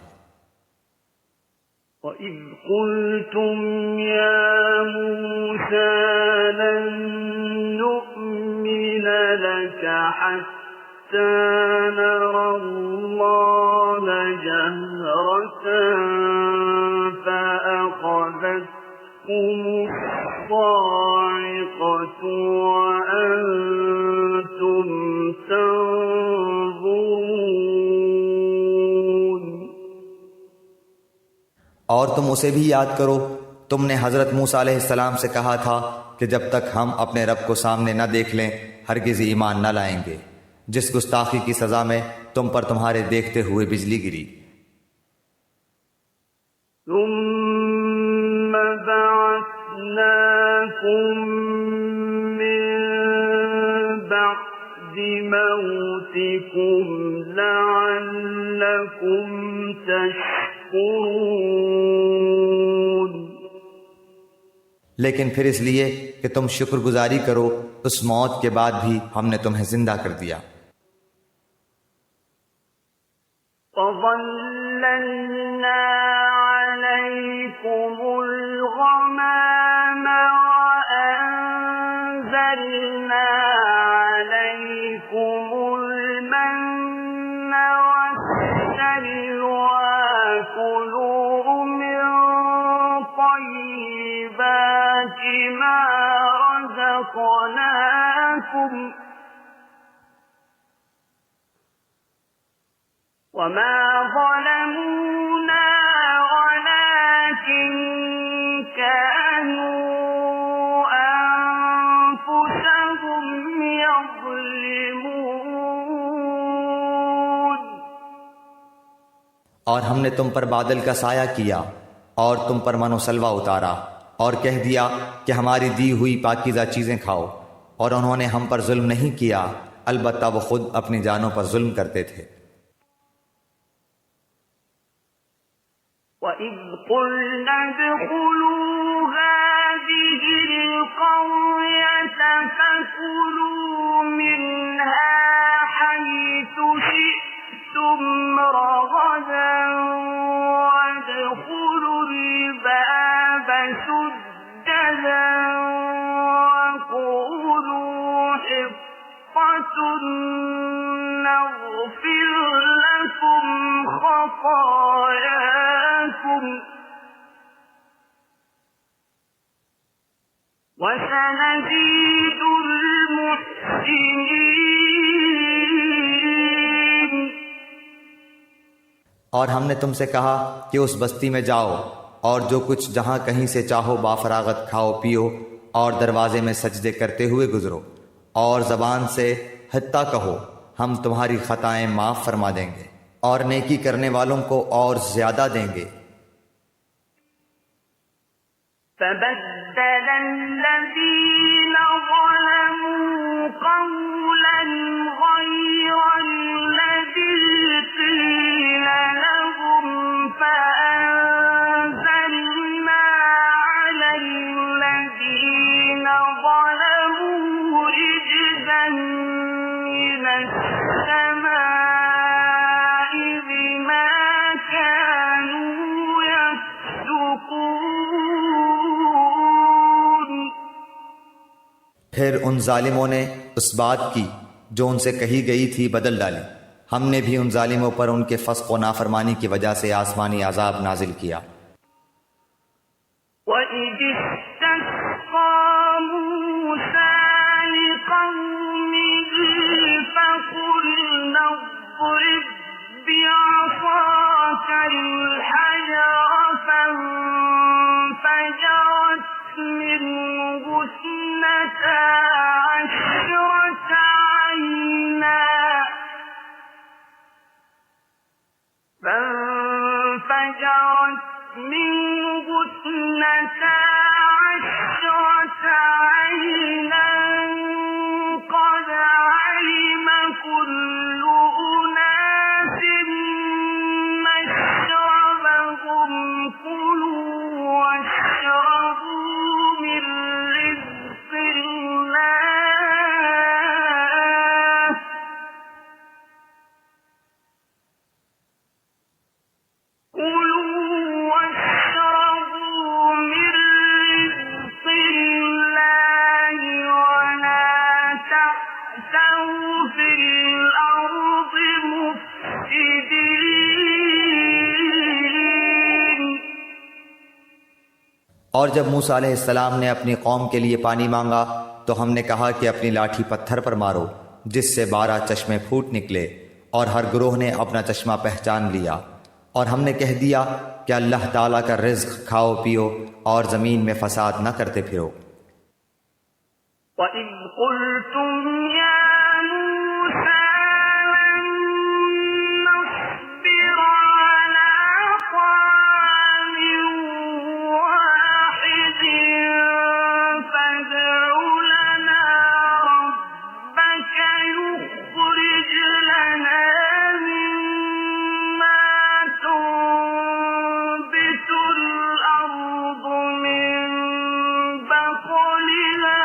وَإِذْ قُلْتُمْ يَا مُوسَىٰ لَن نُّؤْمِنَ لَكَ حَتَّىٰ نَرَى اللَّهَ جَهْرَةً فَأَخَذَتْكُمُ الصَّاعِقَةُ وَأَنتُمْ تَنظُرُونَ۔ اور تم اسے بھی یاد کرو، تم نے حضرت موسیٰ علیہ السلام سے کہا تھا کہ جب تک ہم اپنے رب کو سامنے نہ دیکھ لیں ہرگز ایمان نہ لائیں گے، جس گستاخی کی سزا میں تم پر تمہارے دیکھتے ہوئے بجلی گری۔ ثُمَّ بَعَثْنَاكُم مِّن بَعْدِ مَوْتِكُمْ لَعَلَّكُمْ تَشْكُرُونَ۔ لیکن پھر اس لیے کہ تم شکر گزاری کرو، اس موت کے بعد بھی ہم نے تمہیں زندہ کر دیا۔ وَظَلَّلْنَا عَلَيْكُمُ الْغَمَامَ وَأَنزَلْنَا عَلَيْكُمُ الْمَنَّ وَالسَّلْوَىٰ كُلُوا مِن طَيِّبَاتِ مَا رَزَقْنَاكُمْ وما ظلمونا ولكن كانوا أنفسهم يظلمون. اور ہم نے تم پر بادل کا سایہ کیا اور تم پر من و سلوہ اتارا اور کہہ دیا کہ ہماری دی ہوئی پاکیزہ چیزیں کھاؤ، اور انہوں نے ہم پر ظلم نہیں کیا، البتہ وہ خود اپنی جانوں پر ظلم کرتے تھے. وَإِذْ قُلْنَا ادْخُلُوا هَٰذِهِ الْقَرْيَةَ فَكُلُوا مِنْهَا حَيْثُ شِئْتُمْ رَغَدًا وَادْخُلُوا الْبَابَ سُجَّدًا وَقُولُوا حِطَّةٌ نَغْفِرْ لَكُمْ خَطَايَاكُمْ وَسَنَزِيدُ الْمُحْسِنِينَ. اور ہم نے تم سے کہا کہ اس بستی میں جاؤ اور جو کچھ جہاں کہیں سے چاہو بافراغت کھاؤ پیو، اور دروازے میں سجدے کرتے ہوئے گزرو، اور زبان سے حتیٰ کہو، ہم تمہاری خطائیں معاف فرما دیں گے اور نیکی کرنے والوں کو اور زیادہ دیں گے. فَبَدَّلَ الَّذِينَ ظَلَمُوا قَوْلًا غَيْرَ الَّذِي قِيلَ لَهُمْ فَأَنزَلْنَا عَلَى الَّذِينَ ظَلَمُوا رِجْزًا مِّنَ السَّمَاءِ بِمَا كَانُوا يَفْسُقُونَ. پھر ان ظالموں نے اس بات کی جو ان سے کہی گئی تھی بدل ڈالی. ہم نے بھی ان ظالموں پر ان کے فسق و نافرمانی کی وجہ سے آسمانی عذاب نازل کیا. وَإِذِ اسْتَسْقَىٰ مُوسَىٰ لِقَوْمِهِ فَقُلْنَا اضْرِب بِّعَصَاكَ الْحَجَرَ فَانفَجَرَتْ مِنْهُ اثْنَتَا عَشْرَةَ عَيْنًا قَدْ عَلِمَ كُلُّ أُنَاسٍ مَّشْرَبَهُمْ كُلُوا وَاشْرَبُوا مِن رِّزْقِ اللَّهِ وَلَا تَعْثَوْا فِي الْأَرْضِ مُفْسِدِينَ. اور جب موسیٰ علیہ السلام نے اپنی قوم کے لیے پانی مانگا تو ہم نے کہا کہ اپنی لاٹھی پتھر پر مارو جس سے 12 چشمے پھوٹ نکلے، اور ہر گروہ نے اپنا چشمہ پہچان لیا. اور ہم نے کہہ دیا کہ اللہ تعالیٰ کا رزق کھاؤ پیو اور زمین میں فساد نہ کرتے پھرو. وَإِذْ قُلْتُمْ يَا مُوسَىٰ لَن نَّصْبِرَ عَلَىٰ طَعَامٍ وَاحِدٍ فَادْعُ لَنَا رَبَّكَ يُخْرِجْ لَنَا مِمَّا تُنبِتُ الْأَرْضُ مِن بَقْلِهَا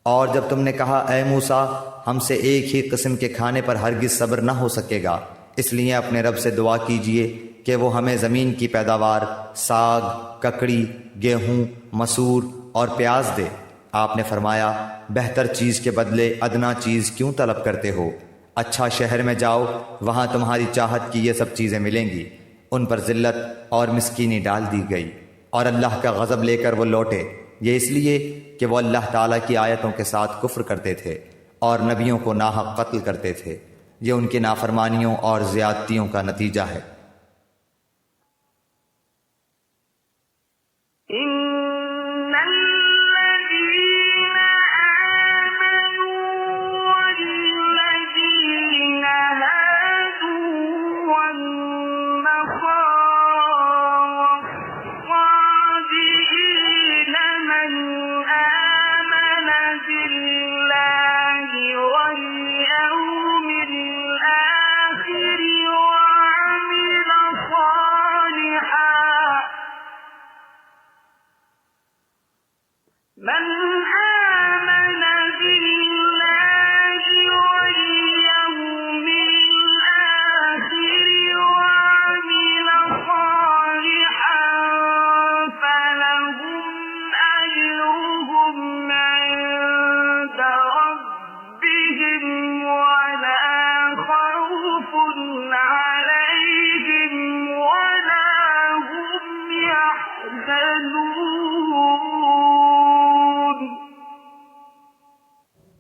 اور جب تم نے کہا اے موسیٰ ہم سے ایک ہی قسم کے کھانے پر ہرگز صبر نہ ہو سکے گا، اس لیے اپنے رب سے دعا کیجئے کہ وہ ہمیں زمین کی پیداوار ساگ، ککڑی، گیہوں، مسور اور پیاز دے۔ آپ نے فرمایا بہتر چیز کے بدلے ادنا چیز کیوں طلب کرتے ہو؟ اچھا شہر میں جاؤ، وہاں تمہاری چاہت کی یہ سب چیزیں ملیں گی۔ ان پر ذلت اور مسکینی ڈال دی گئی اور اللہ کا غضب لے کر وہ لوٹے، یہ اس لیے کہ وہ اللہ تعالیٰ کی آیتوں کے ساتھ کفر کرتے تھے اور نبیوں کو ناحق قتل کرتے تھے۔ یہ ان کی نافرمانیوں اور زیادتیوں کا نتیجہ ہے۔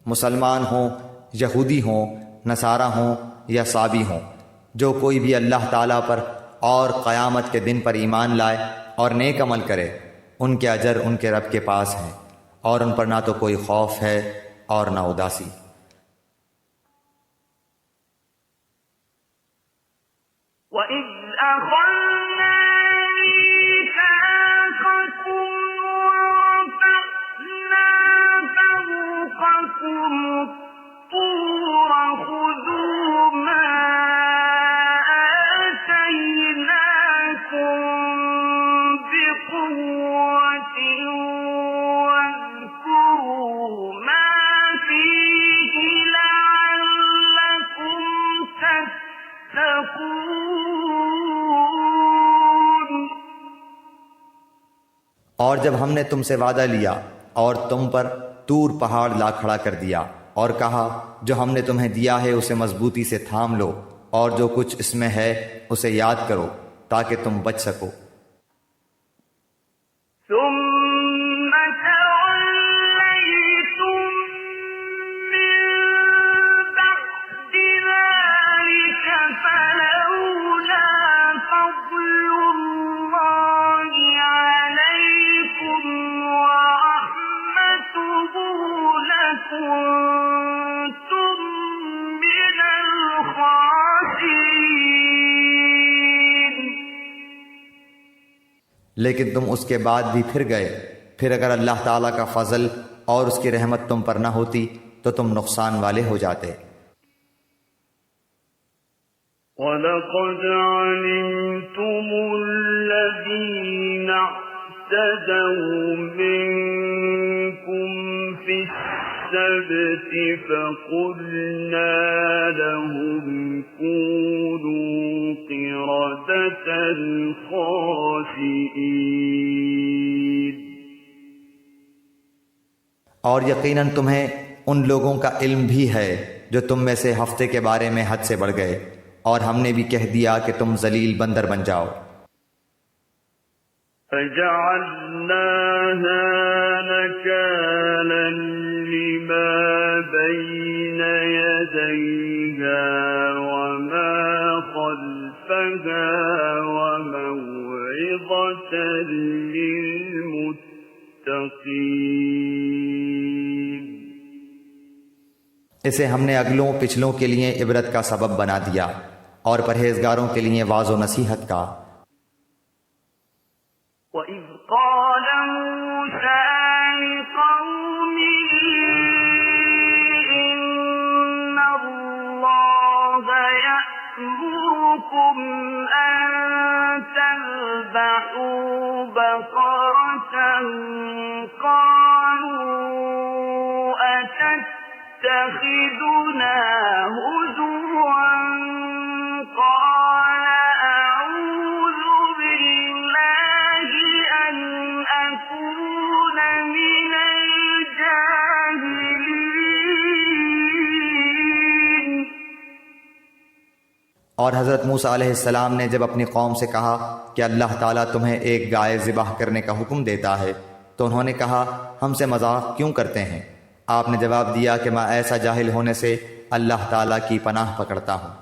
مسلمان ہوں، یہودی ہوں، نصارہ ہوں یا صابی ہوں، جو کوئی بھی اللہ تعالیٰ پر اور قیامت کے دن پر ایمان لائے اور نیک عمل کرے، ان کے اجر ان کے رب کے پاس ہیں، اور ان پر نہ تو کوئی خوف ہے اور نہ اداسی۔ وَإِذْ أَخَذْنَا مِيثَاقَكُمْ وَرَفَعْنَا فَوْقَكُمُ الطُّورَ خُذُوا مَا آتَيْنَاكُمْ بِقُوَّةٍ وَاذْكُرُوا مَا فِيهِ لَعَلَّكُمْ تَتَّقُونَ۔ اور جب ہم نے تم سے وعدہ لیا اور تم پر طور پہاڑ لا کھڑا کر دیا اور کہا جو ہم نے تمہیں دیا ہے اسے مضبوطی سے تھام لو اور جو کچھ اس میں ہے اسے یاد کرو تاکہ تم بچ سکو۔ ثُمَّ تَوَلَّيْتُم مِّن بَعْدِ ذَلِكَ فَلَوْلَا فَضْلُ اللَّهِ عَلَيْكُمْ وَرَحْمَتُهُ لَكُنتُم مِّنَ الْخَاسِرِينَ۔ لیکن تم اس کے بعد بھی پھر گئے، پھر اگر اللہ تعالیٰ کا فضل اور اس کی رحمت تم پر نہ ہوتی تو تم نقصان والے ہو جاتے۔ وَلَقَدْ عَلِمْتُمُ الَّذِينَ اعْتَدَوْا مِنكُمْ السبت فقلنا لهم كونوا قردة خاسئين. اور یقیناً تمہیں ان لوگوں کا علم بھی ہے جو تم میں سے ہفتے کے بارے میں حد سے بڑھ گئے، اور ہم نے بھی کہہ دیا کہ تم ذلیل بندر بن جاؤ. فجعلناها نكالا لما بين يديها وما خلفها وموعظة للمتقين. اسے ہم نے اگلوں پچھلوں کے لیے عبرت کا سبب بنا دیا اور پرہیزگاروں کے لیے واعظ و نصیحت کا. وَإِذْ قَالَ مُوسَىٰ لِقَوْمِهِ إِنَّ اللَّهَ يَأْمُرُكُمْ أَن تَذْبَحُوا بَقَرَةً قَالُوا أَتَتَّخِذُنَا هُزُوًا قَالَ أَعُوذُ بِاللَّهِ أَنْ أَكُونَ مِنَ الْجَاهِلِينَ. اور حضرت موسیٰ علیہ السلام نے جب اپنی قوم سے کہا کہ اللہ تعالیٰ تمہیں ایک گائے ذبح کرنے کا حکم دیتا ہے تو انہوں نے کہا ہم سے مذاق کیوں کرتے ہیں؟ آپ نے جواب دیا کہ میں ایسا جاہل ہونے سے اللہ تعالیٰ کی پناہ پکڑتا ہوں.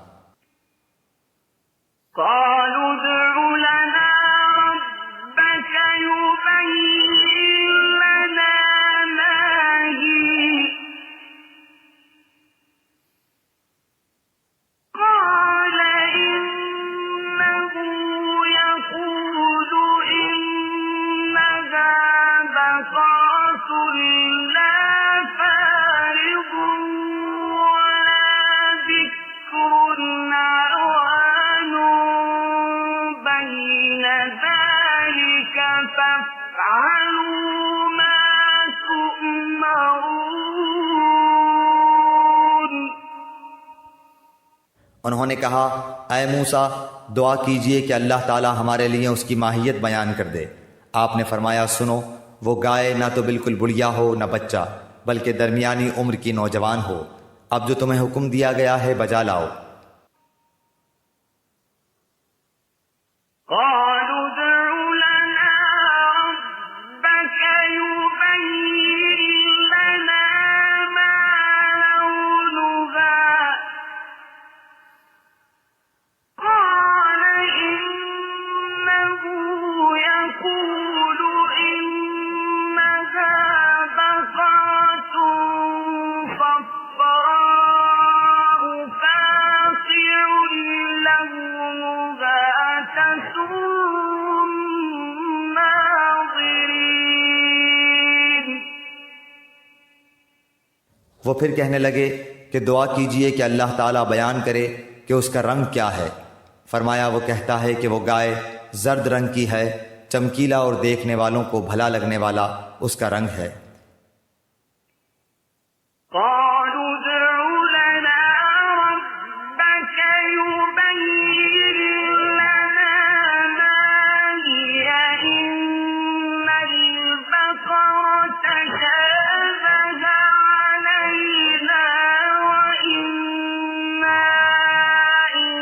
قالوا ادع لنا ربك يبين لنا ما هي قال إنه يقول إنها بقرة لا فارض ولا بكر عوان بين ذلك فافعلوا ما تؤمرون. انہوں نے کہا اے موسیٰ دعا کیجئے کہ اللہ تعالیٰ ہمارے لیے اس کی ماہیت بیان کر دے. آپ نے فرمایا سنو، وہ گائے نہ تو بالکل بڑھیا ہو نہ بچہ، بلکہ درمیانی عمر کی نوجوان ہو. اب جو تمہیں حکم دیا گیا ہے بجا لاؤ. قالوا ادع لنا ربك يبين لنا ما لونها قال إنه يقول إنها بقرة صفراء فاقع لونها تسر الناظرين. وہ پھر کہنے لگے کہ دعا کیجئے کہ اللہ تعالیٰ بیان کرے کہ اس کا رنگ کیا ہے. فرمایا وہ کہتا ہے کہ وہ گائے زرد رنگ کی ہے، چمکیلا اور دیکھنے والوں کو بھلا لگنے والا اس کا رنگ ہے. قالوا ادع لنا ربك يبين لنا ما هي إن البقرة شابه علينا وإنا إن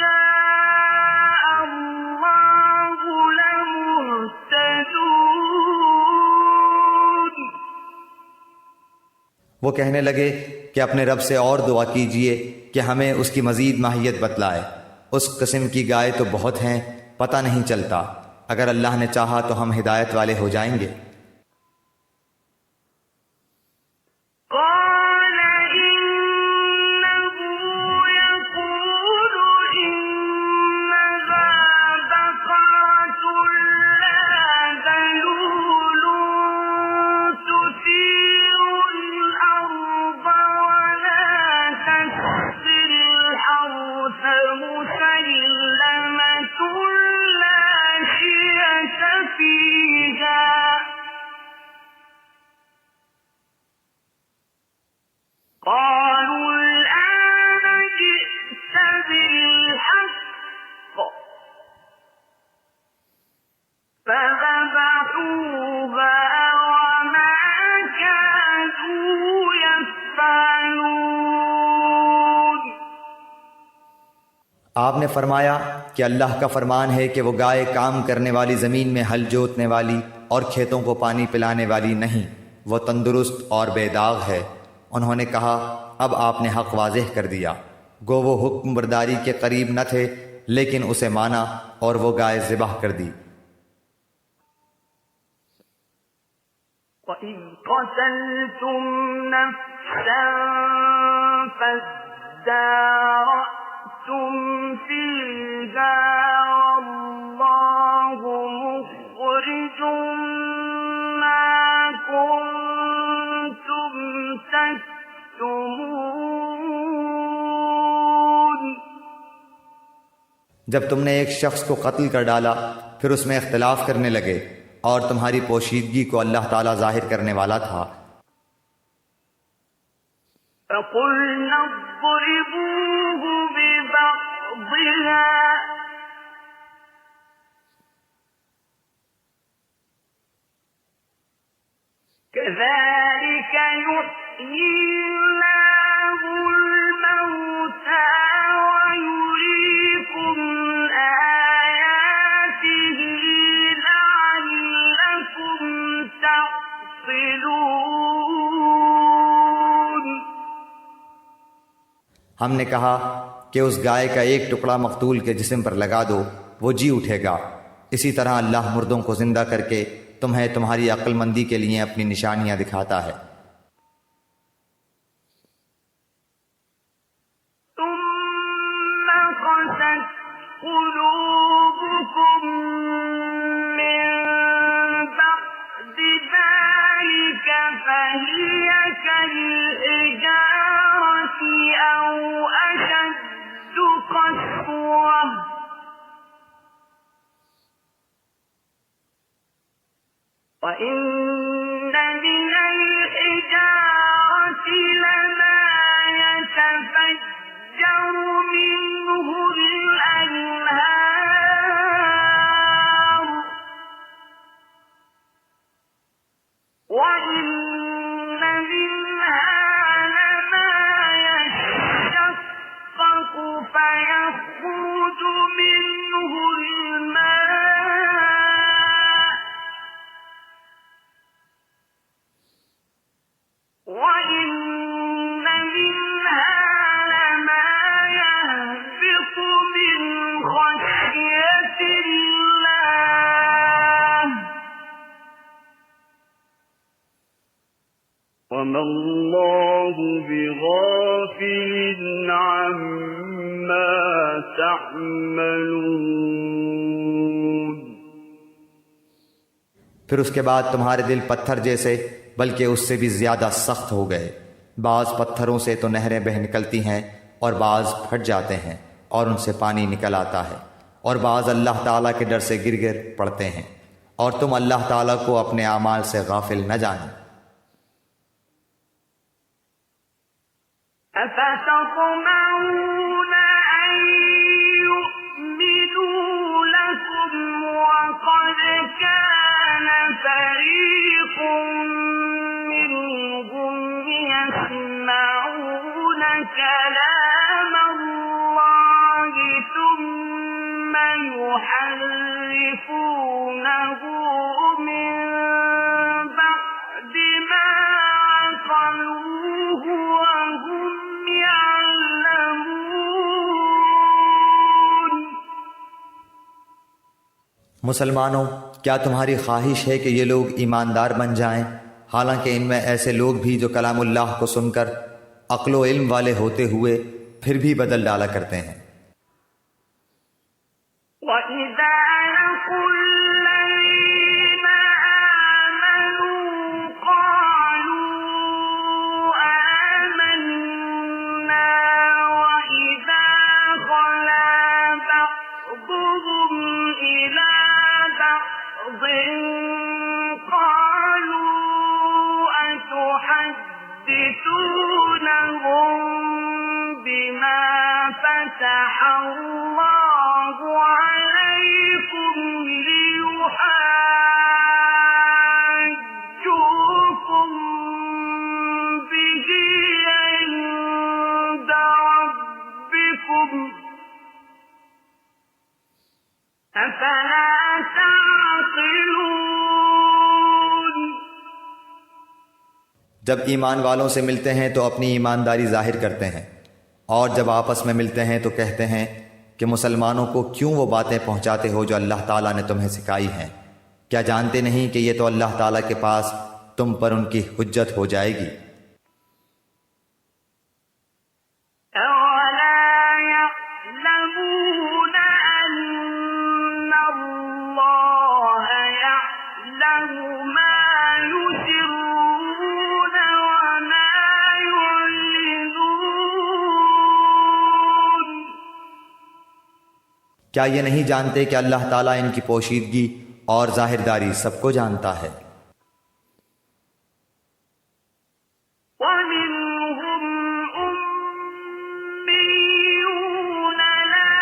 شاء الله لمهتدون. وہ کہنے لگے کہ اپنے رب سے اور دعا کیجئے کہ ہمیں اس کی مزید ماہیت بتلائے. اس قسم کی گائے تو بہت ہیں، پتہ نہیں چلتا. اگر اللہ نے چاہا تو ہم ہدایت والے ہو جائیں گے. قال إنه يقول إنها بقرة لا ذلول تثير الأرض ولا تسقي الحرث مسلمة لا شية فيها قالوا الآن جئت بالحق فذبحوها وما كادوا يفعلون. آپ نے فرمایا کہ اللہ کا فرمان ہے کہ وہ گائے کام کرنے والی زمین میں ہل جوتنے والی اور کھیتوں کو پانی پلانے والی نہیں، وہ تندرست اور بے داغ ہے. انہوں نے کہا اب آپ نے حق واضح کر دیا. گو وہ حکم برداری کے قریب نہ تھے لیکن اسے مانا اور وہ گائے ذبح کر دی. وَإِذْ قَتَلْتُمْ نَفْسًا فَادَّارَأْتُمْ فِيهَا وَاللَّهُ مُخْرِجٌ مَا كُنتُمْ تَكْتُمُونَ. جب تم نے ایک شخص کو قتل کر ڈالا پھر اس میں اختلاف کرنے لگے اور تمہاری پوشیدگی کو اللہ تعالیٰ ظاہر کرنے والا تھا. فَقُلْنَا اضْرِبُوهُ بِبَعْضِهَا كَذَلِكَ يُحْيِي اللَّهُ الْمَوْتَى وَيُرِيكُمْ آيَاتِهِ لَعَلَّكُمْ تَعْقِلُونَ. ہم نے کہا کہ اس گائے کا ایک ٹکڑا مقتول کے جسم پر لگا دو، وہ جی اٹھے گا. اسی طرح اللہ مردوں کو زندہ کر کے تمہیں تمہاری عقل مندی کے لیے اپنی نشانیاں دکھاتا ہے. ثُمَّ قَسَتْ قُلُوبُكُم مِّن بَعْدِ ذَلِكَ فَهِيَ كَالْحِجَارَةِ أَوْ أَشَدُّ قَسْوَةً وَإِنَّ مِنَ الْحِجَارَةِ لَمَا يَتَفَجَّرُ مِنْهُ الْأَنْهَارُ وَإِنَّ مِنْهَا لَمَا يَشَّقَّقُ فَيَخْرُجُ مِنْهُ الْمَاءُ وَإِنَّ مِنْهَا لَمَا يَهْبِطُ مِنْ خَشْيَةِ اللَّهِ وَمَا اللَّهُ بِغَافِلٍ عَمَّا تَعْمَلُونَ. پھر اس کے بعد تمہارے دل پتھر جیسے بلکہ اس سے بھی زیادہ سخت ہو گئے. بعض پتھروں سے تو نہریں بہہ نکلتی ہیں اور بعض پھٹ جاتے ہیں اور ان سے پانی نکل آتا ہے، اور بعض اللہ تعالیٰ کے ڈر سے گر گر پڑتے ہیں، اور تم اللہ تعالیٰ کو اپنے اعمال سے غافل نہ جانو. أَفَتَطْمَعُونَ أَن يُؤْمِنُوا لَكُمْ وَقَدْ كَانَ فَرِيقٌ مِّنْهُمْ يَسْمَعُونَ كَلَامَ اللَّهِ ثُمَّ يُحَرِّفُونَهُ مِن بَعْدِ مَا عَقَلُوهُ وَهُمْ يَعْلَمُونَ. مسلمانوں، کیا تمہاری خواہش ہے کہ یہ لوگ ایماندار بن جائیں، حالانکہ ان میں ایسے لوگ بھی جو کلام اللہ کو سن کر عقل و علم والے ہوتے ہوئے پھر بھی بدل ڈالا کرتے ہیں. وَإِذَا لَقُوا الَّذِينَ آمَنُوا قَالُوا آمَنَّا وَإِذَا خَلَا بَعْضُهُمْ إِلَىٰ بَعْضٍ قَالُوا أَتُحَدِّثُونَهُمْ بما فتح الله عليكم ليحاجوكم به عند ربكم أفلا تعقلون. جب ایمان والوں سے ملتے ہیں تو اپنی ایمانداری ظاہر کرتے ہیں، اور جب آپس میں ملتے ہیں تو کہتے ہیں کہ مسلمانوں کو کیوں وہ باتیں پہنچاتے ہو جو اللہ تعالیٰ نے تمہیں سکھائی ہیں؟ کیا جانتے نہیں کہ یہ تو اللہ تعالیٰ کے پاس تم پر ان کی حجت ہو جائے گی؟ أولا يعلمون أن الله يعلم ما يسرون وما يعلنون. کیا یہ نہیں جانتے کہ اللہ تعالیٰ ان کی پوشیدگی اور ظاہرداری سب کو جانتا ہے؟ ومنهم أميون لا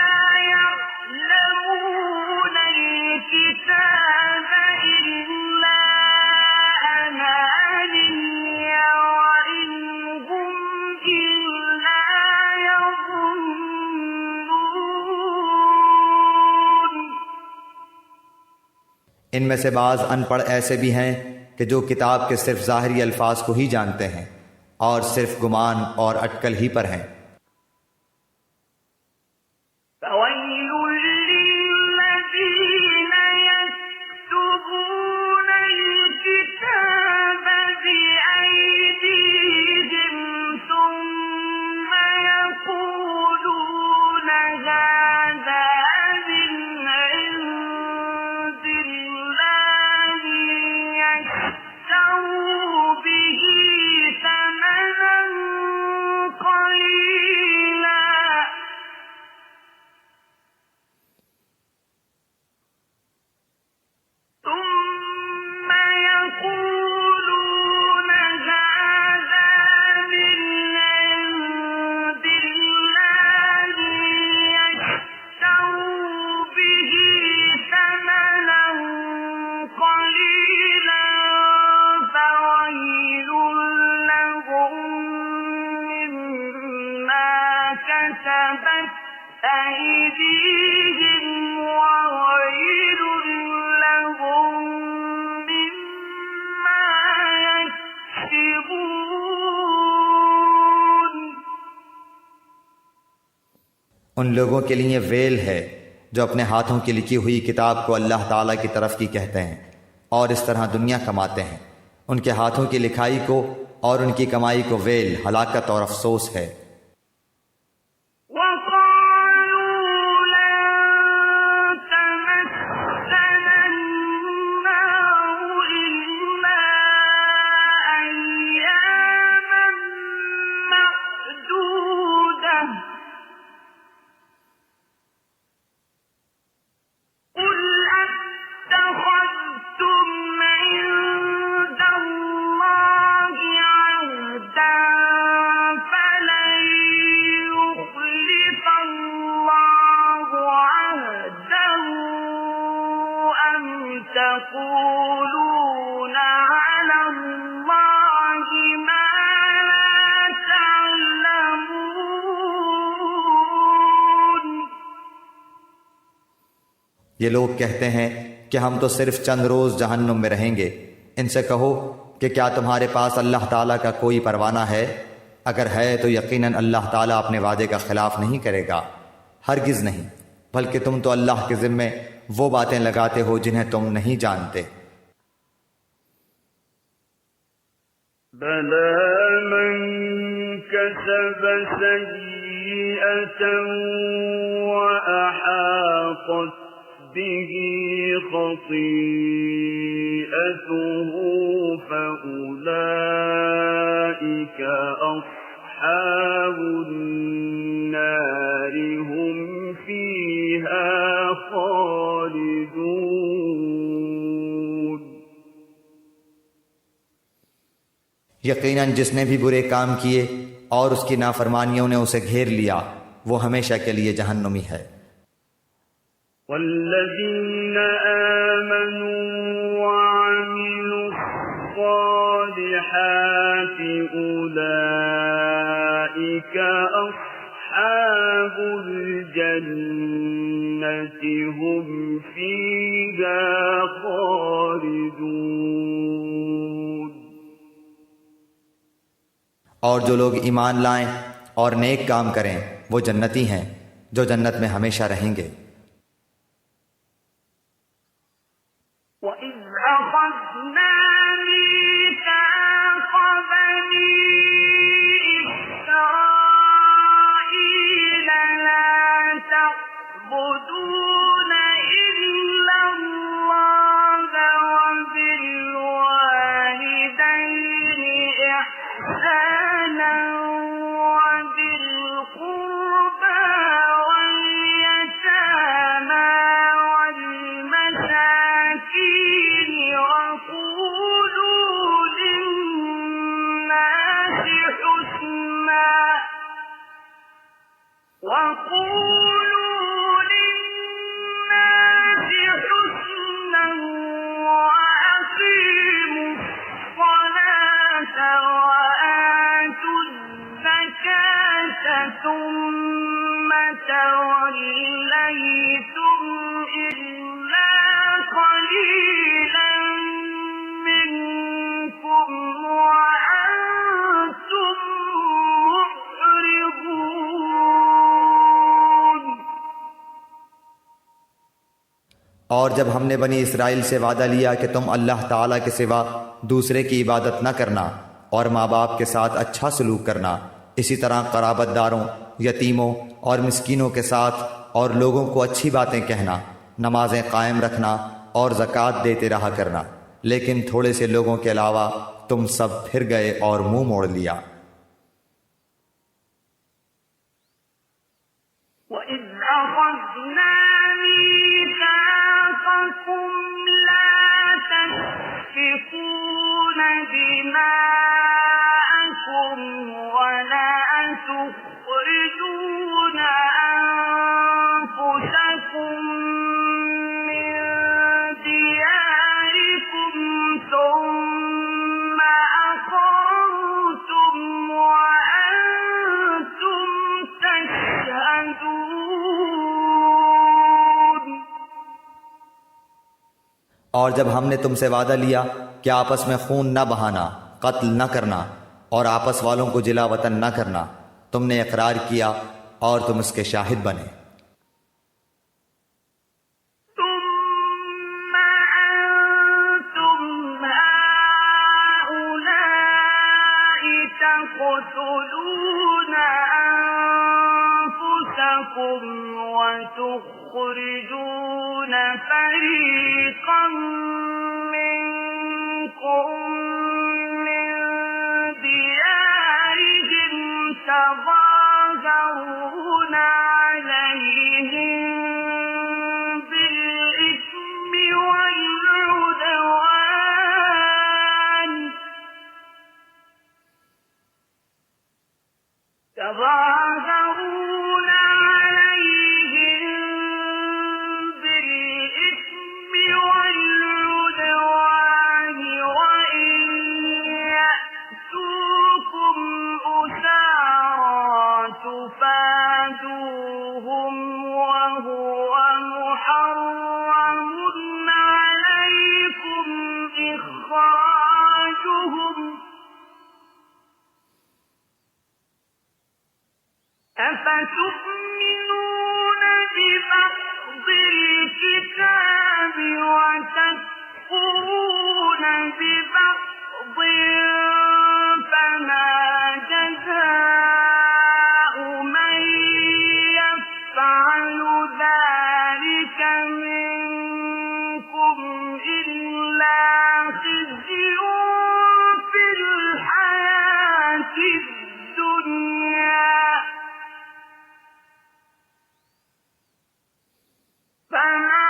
يعلمون الكتاب إلا أماني وإن هم إلا يظنون. ان میں سے بعض ان پڑھ ایسے بھی ہیں کہ جو کتاب کے صرف ظاہری الفاظ کو ہی جانتے ہیں اور صرف گمان اور اٹکل ہی پر ہیں. فويل للذين يكتبون الكتاب بأيديهم ثم يقولون هذا من عند الله ليشتروا به ثمنا قليلا ثم يقولون هذا من عند الله ليشتروا به ثمنا قليلا فويل لهم مما كسبت أيديهم وويل لهم مما يكسبون. ان لوگوں کے لیے ویل ہے جو اپنے ہاتھوں کی لکھی ہوئی کتاب کو اللہ تعالیٰ کی طرف کی کہتے ہیں اور اس طرح دنیا کماتے ہیں. ان کے ہاتھوں کی لکھائی کو اور ان کی کمائی کو ویل، ہلاکت اور افسوس ہے. وقالوا لن تمسنا النار إلا أياما معدودة قل أتخذتم عند الله عهدا فلن يخلف الله عهده أم تقولون على الله ما لا تعلمون. یہ لوگ کہتے ہیں کہ ہم تو صرف چند روز جہنم میں رہیں گے. ان سے کہو کہ کیا تمہارے پاس اللہ تعالیٰ کا کوئی پروانہ ہے؟ اگر ہے تو یقیناً اللہ تعالیٰ اپنے وعدے کا خلاف نہیں کرے گا. ہرگز نہیں، بلکہ تم تو اللہ کے ذمے وہ باتیں لگاتے ہو جنہیں تم نہیں جانتے. بلى من كسب سيئة وأحاطت به خطيئته فأولئك أصحاب النار هم فيها خالدون. یقیناً جس نے بھی برے کام کیے اور اس کی نافرمانیوں نے اسے گھیر لیا، وہ ہمیشہ کے لیے جہنمی ہے۔ والذین آمنوا وعملوا الصالحات أولئک أصحاب الجنة هم فيها خالدون۔ اور جو لوگ ایمان لائیں اور نیک کام کریں وہ جنتی ہیں جو جنت میں ہمیشہ رہیں گے۔ وَإِذْ أَخَذْنَا مِيثَاقَ بَنِي إِسْرَائِيلَ لَا تَعْبُدُونَ إِلَّا اللَّهَ وَبِالْوَالِدَيْنِ إِحْسَانًا وَذِي الْقُرْبَى وَالْيَتَامَى وَالْمَسَاكِينِ وَقُولُوا لِلنَّاسِ حُسْنًا وَأَقِيمُوا الصَّلَاةَ وَآتُوا الزَّكَاةَ ثُمَّ تَوَلَّيْتُمْ إِلَّا قَلِيلًا مِّنكُمْ وَأَنتُم مُّعْرِضُونَ۔ اور جب ہم نے بنی اسرائیل سے وعدہ لیا کہ تم اللہ تعالیٰ کے سوا دوسرے کی عبادت نہ کرنا اور ماں باپ کے ساتھ اچھا سلوک کرنا، اسی طرح قرابت داروں، یتیموں اور مسکینوں کے ساتھ اور لوگوں کو اچھی باتیں کہنا، نمازیں قائم رکھنا اور زکوٰۃ دیتے رہا کرنا، لیکن تھوڑے سے لوگوں کے علاوہ تم سب پھر گئے اور منہ موڑ لیا۔ وَإِذْ أَخَذْنَا مِيثَاقَكُمْ لَا تَسْفِكُونَ دِمَاءَكُمْ وَلَا تُخْرِجُونَ أَنفُسَكُم مِّن دِيَارِكُمْ ثُمَّ أَقَرَرْتُمْ وَأَنتُمْ تَشْهَدُونَ۔ اور جب ہم نے تم سے وعدہ لیا کہ آپس میں خون نہ بہانا، قتل نہ کرنا اور آپس والوں کو جلا وطن نہ کرنا، تم نے اقرار کیا اور تم اس کے شاہد بنے۔ ثُمَّ أَنتُمْ هَٰؤُلَاءِ تَقْتُلُونَ أَنفُسَكُمْ وَتُخْرِجُونَ فَرِيقًا مِّنكُم مِّن دِيَارِهِمْ تَظَاهَرُونَ عَلَيْهِم بِالْإِثْمِ وَالْعُدْوَانِ وَإِن يَأْتُوكُمْ أُسَارَىٰ تُفَادُوهُمْ وَهُوَ مُحَرَّمٌ عَلَيْكُمْ إِخْرَاجُهُمْ أَفَتُؤْمِنُونَ بِبَعْضِ الْكِتَابِ وَتَكْفُرُونَ بِبَعْضٍ فَمَا جَزَاءُ مَن يَفْعَلُ ذَلِكَ مِنكُمْ إِلَّا خِزْيٌ فِي الْحَيَاةِ الدُّنْيَا فَمَا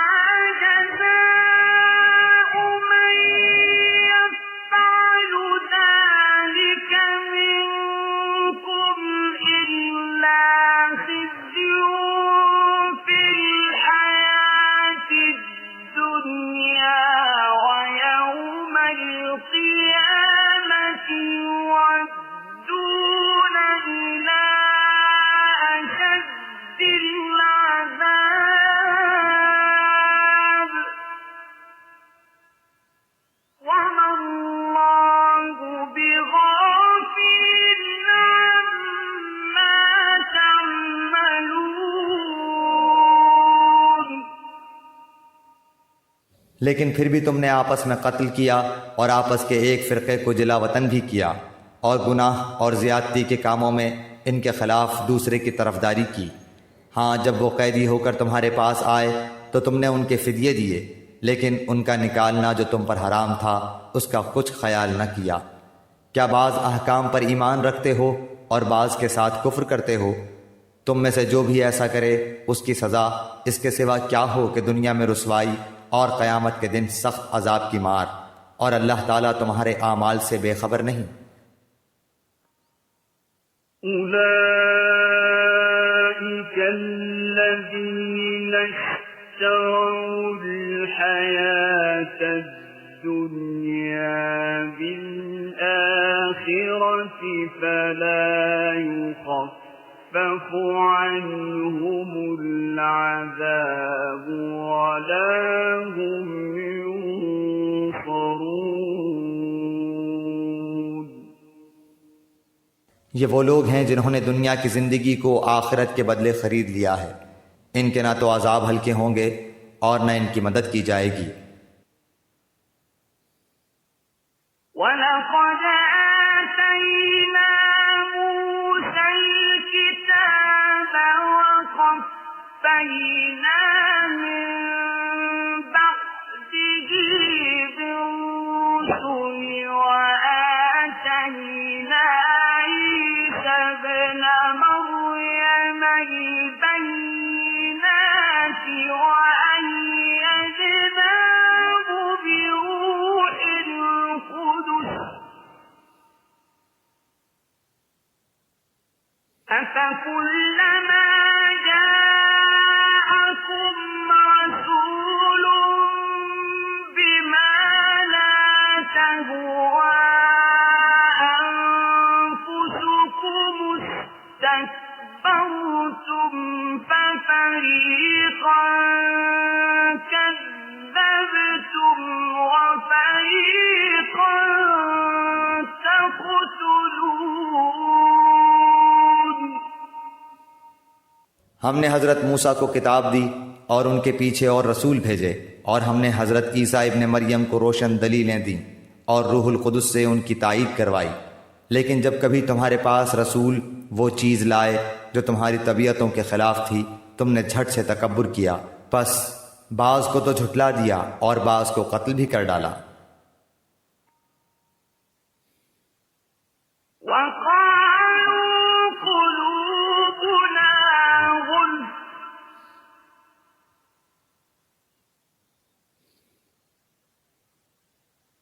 جَزَاءُ مَن يَفْعَلُ ذَلِكَ لیکن پھر بھی تم نے آپس میں قتل کیا اور آپس کے ایک فرقے کو جلا وطن بھی کیا، اور گناہ اور زیادتی کے کاموں میں ان کے خلاف دوسرے کی طرفداری کی۔ ہاں، جب وہ قیدی ہو کر تمہارے پاس آئے تو تم نے ان کے فدیے دیے، لیکن ان کا نکالنا جو تم پر حرام تھا اس کا کچھ خیال نہ کیا۔ کیا بعض احکام پر ایمان رکھتے ہو اور بعض کے ساتھ کفر کرتے ہو؟ تم میں سے جو بھی ایسا کرے اس کی سزا اس کے سوا کیا ہو کہ دنیا میں رسوائی اور قیامت کے دن سخت عذاب کی مار، اور اللہ تعالیٰ تمہارے اعمال سے بے خبر نہیں۔ أولئك الذين اشتروا الحياة الدنيا بالآخرة فلا يخفف عنهم العذاب ولا هم ينصرون۔ یہ وہ لوگ ہیں جنہوں نے دنیا کی زندگی کو آخرت کے بدلے خرید لیا ہے، ان کے نہ تو عذاب ہلکے ہوں گے اور نہ ان کی مدد کی جائے گی۔ وَلَقَدْ آتَيْنَا مُوسَى الْكِتَابَ وَقَفَّيْنَا مِن بَعْدِهِ بِالرُّسُلِ وَآتَيْنَا عِيسَى ابْنَ مَرْيَمَ الْبَيِّنَاتِ وَأَيَّدْنَاهُ بِرُوحِ الْقُدُسِ أَفَكُلَّمَا جَاءَكُمْ رَسُولٌ بِمَا لَا تَهْوَىٰ أَنفُسُكُمُ اسْتَكْبَرْتُمْ فَفَرِيقًا كَذَّبْتُمْ وَفَرِيقًا تَقْتُلُونَ۔ ہم نے حضرت موسیٰ کو کتاب دی اور ان کے پیچھے اور رسول بھیجے، اور ہم نے حضرت عیسیٰ ابن مریم کو روشن دلیلیں دیں اور روح القدس سے ان کی تائید کروائی، لیکن جب کبھی تمہارے پاس رسول وہ چیز لائے جو تمہاری طبیعتوں کے خلاف تھی، تم نے جھٹ سے تکبر کیا، پس بعض کو تو جھٹلا دیا اور بعض کو قتل بھی کر ڈالا۔ وَقَالُوا قُلُوبُنَا غُلْفٌ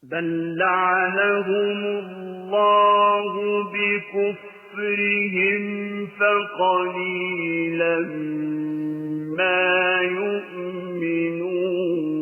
بَل لَّعَنَهُمُ اللَّهُ بِكُفْرِهِمْ فَقَلِيلًا مَّا يُؤْمِنُونَ۔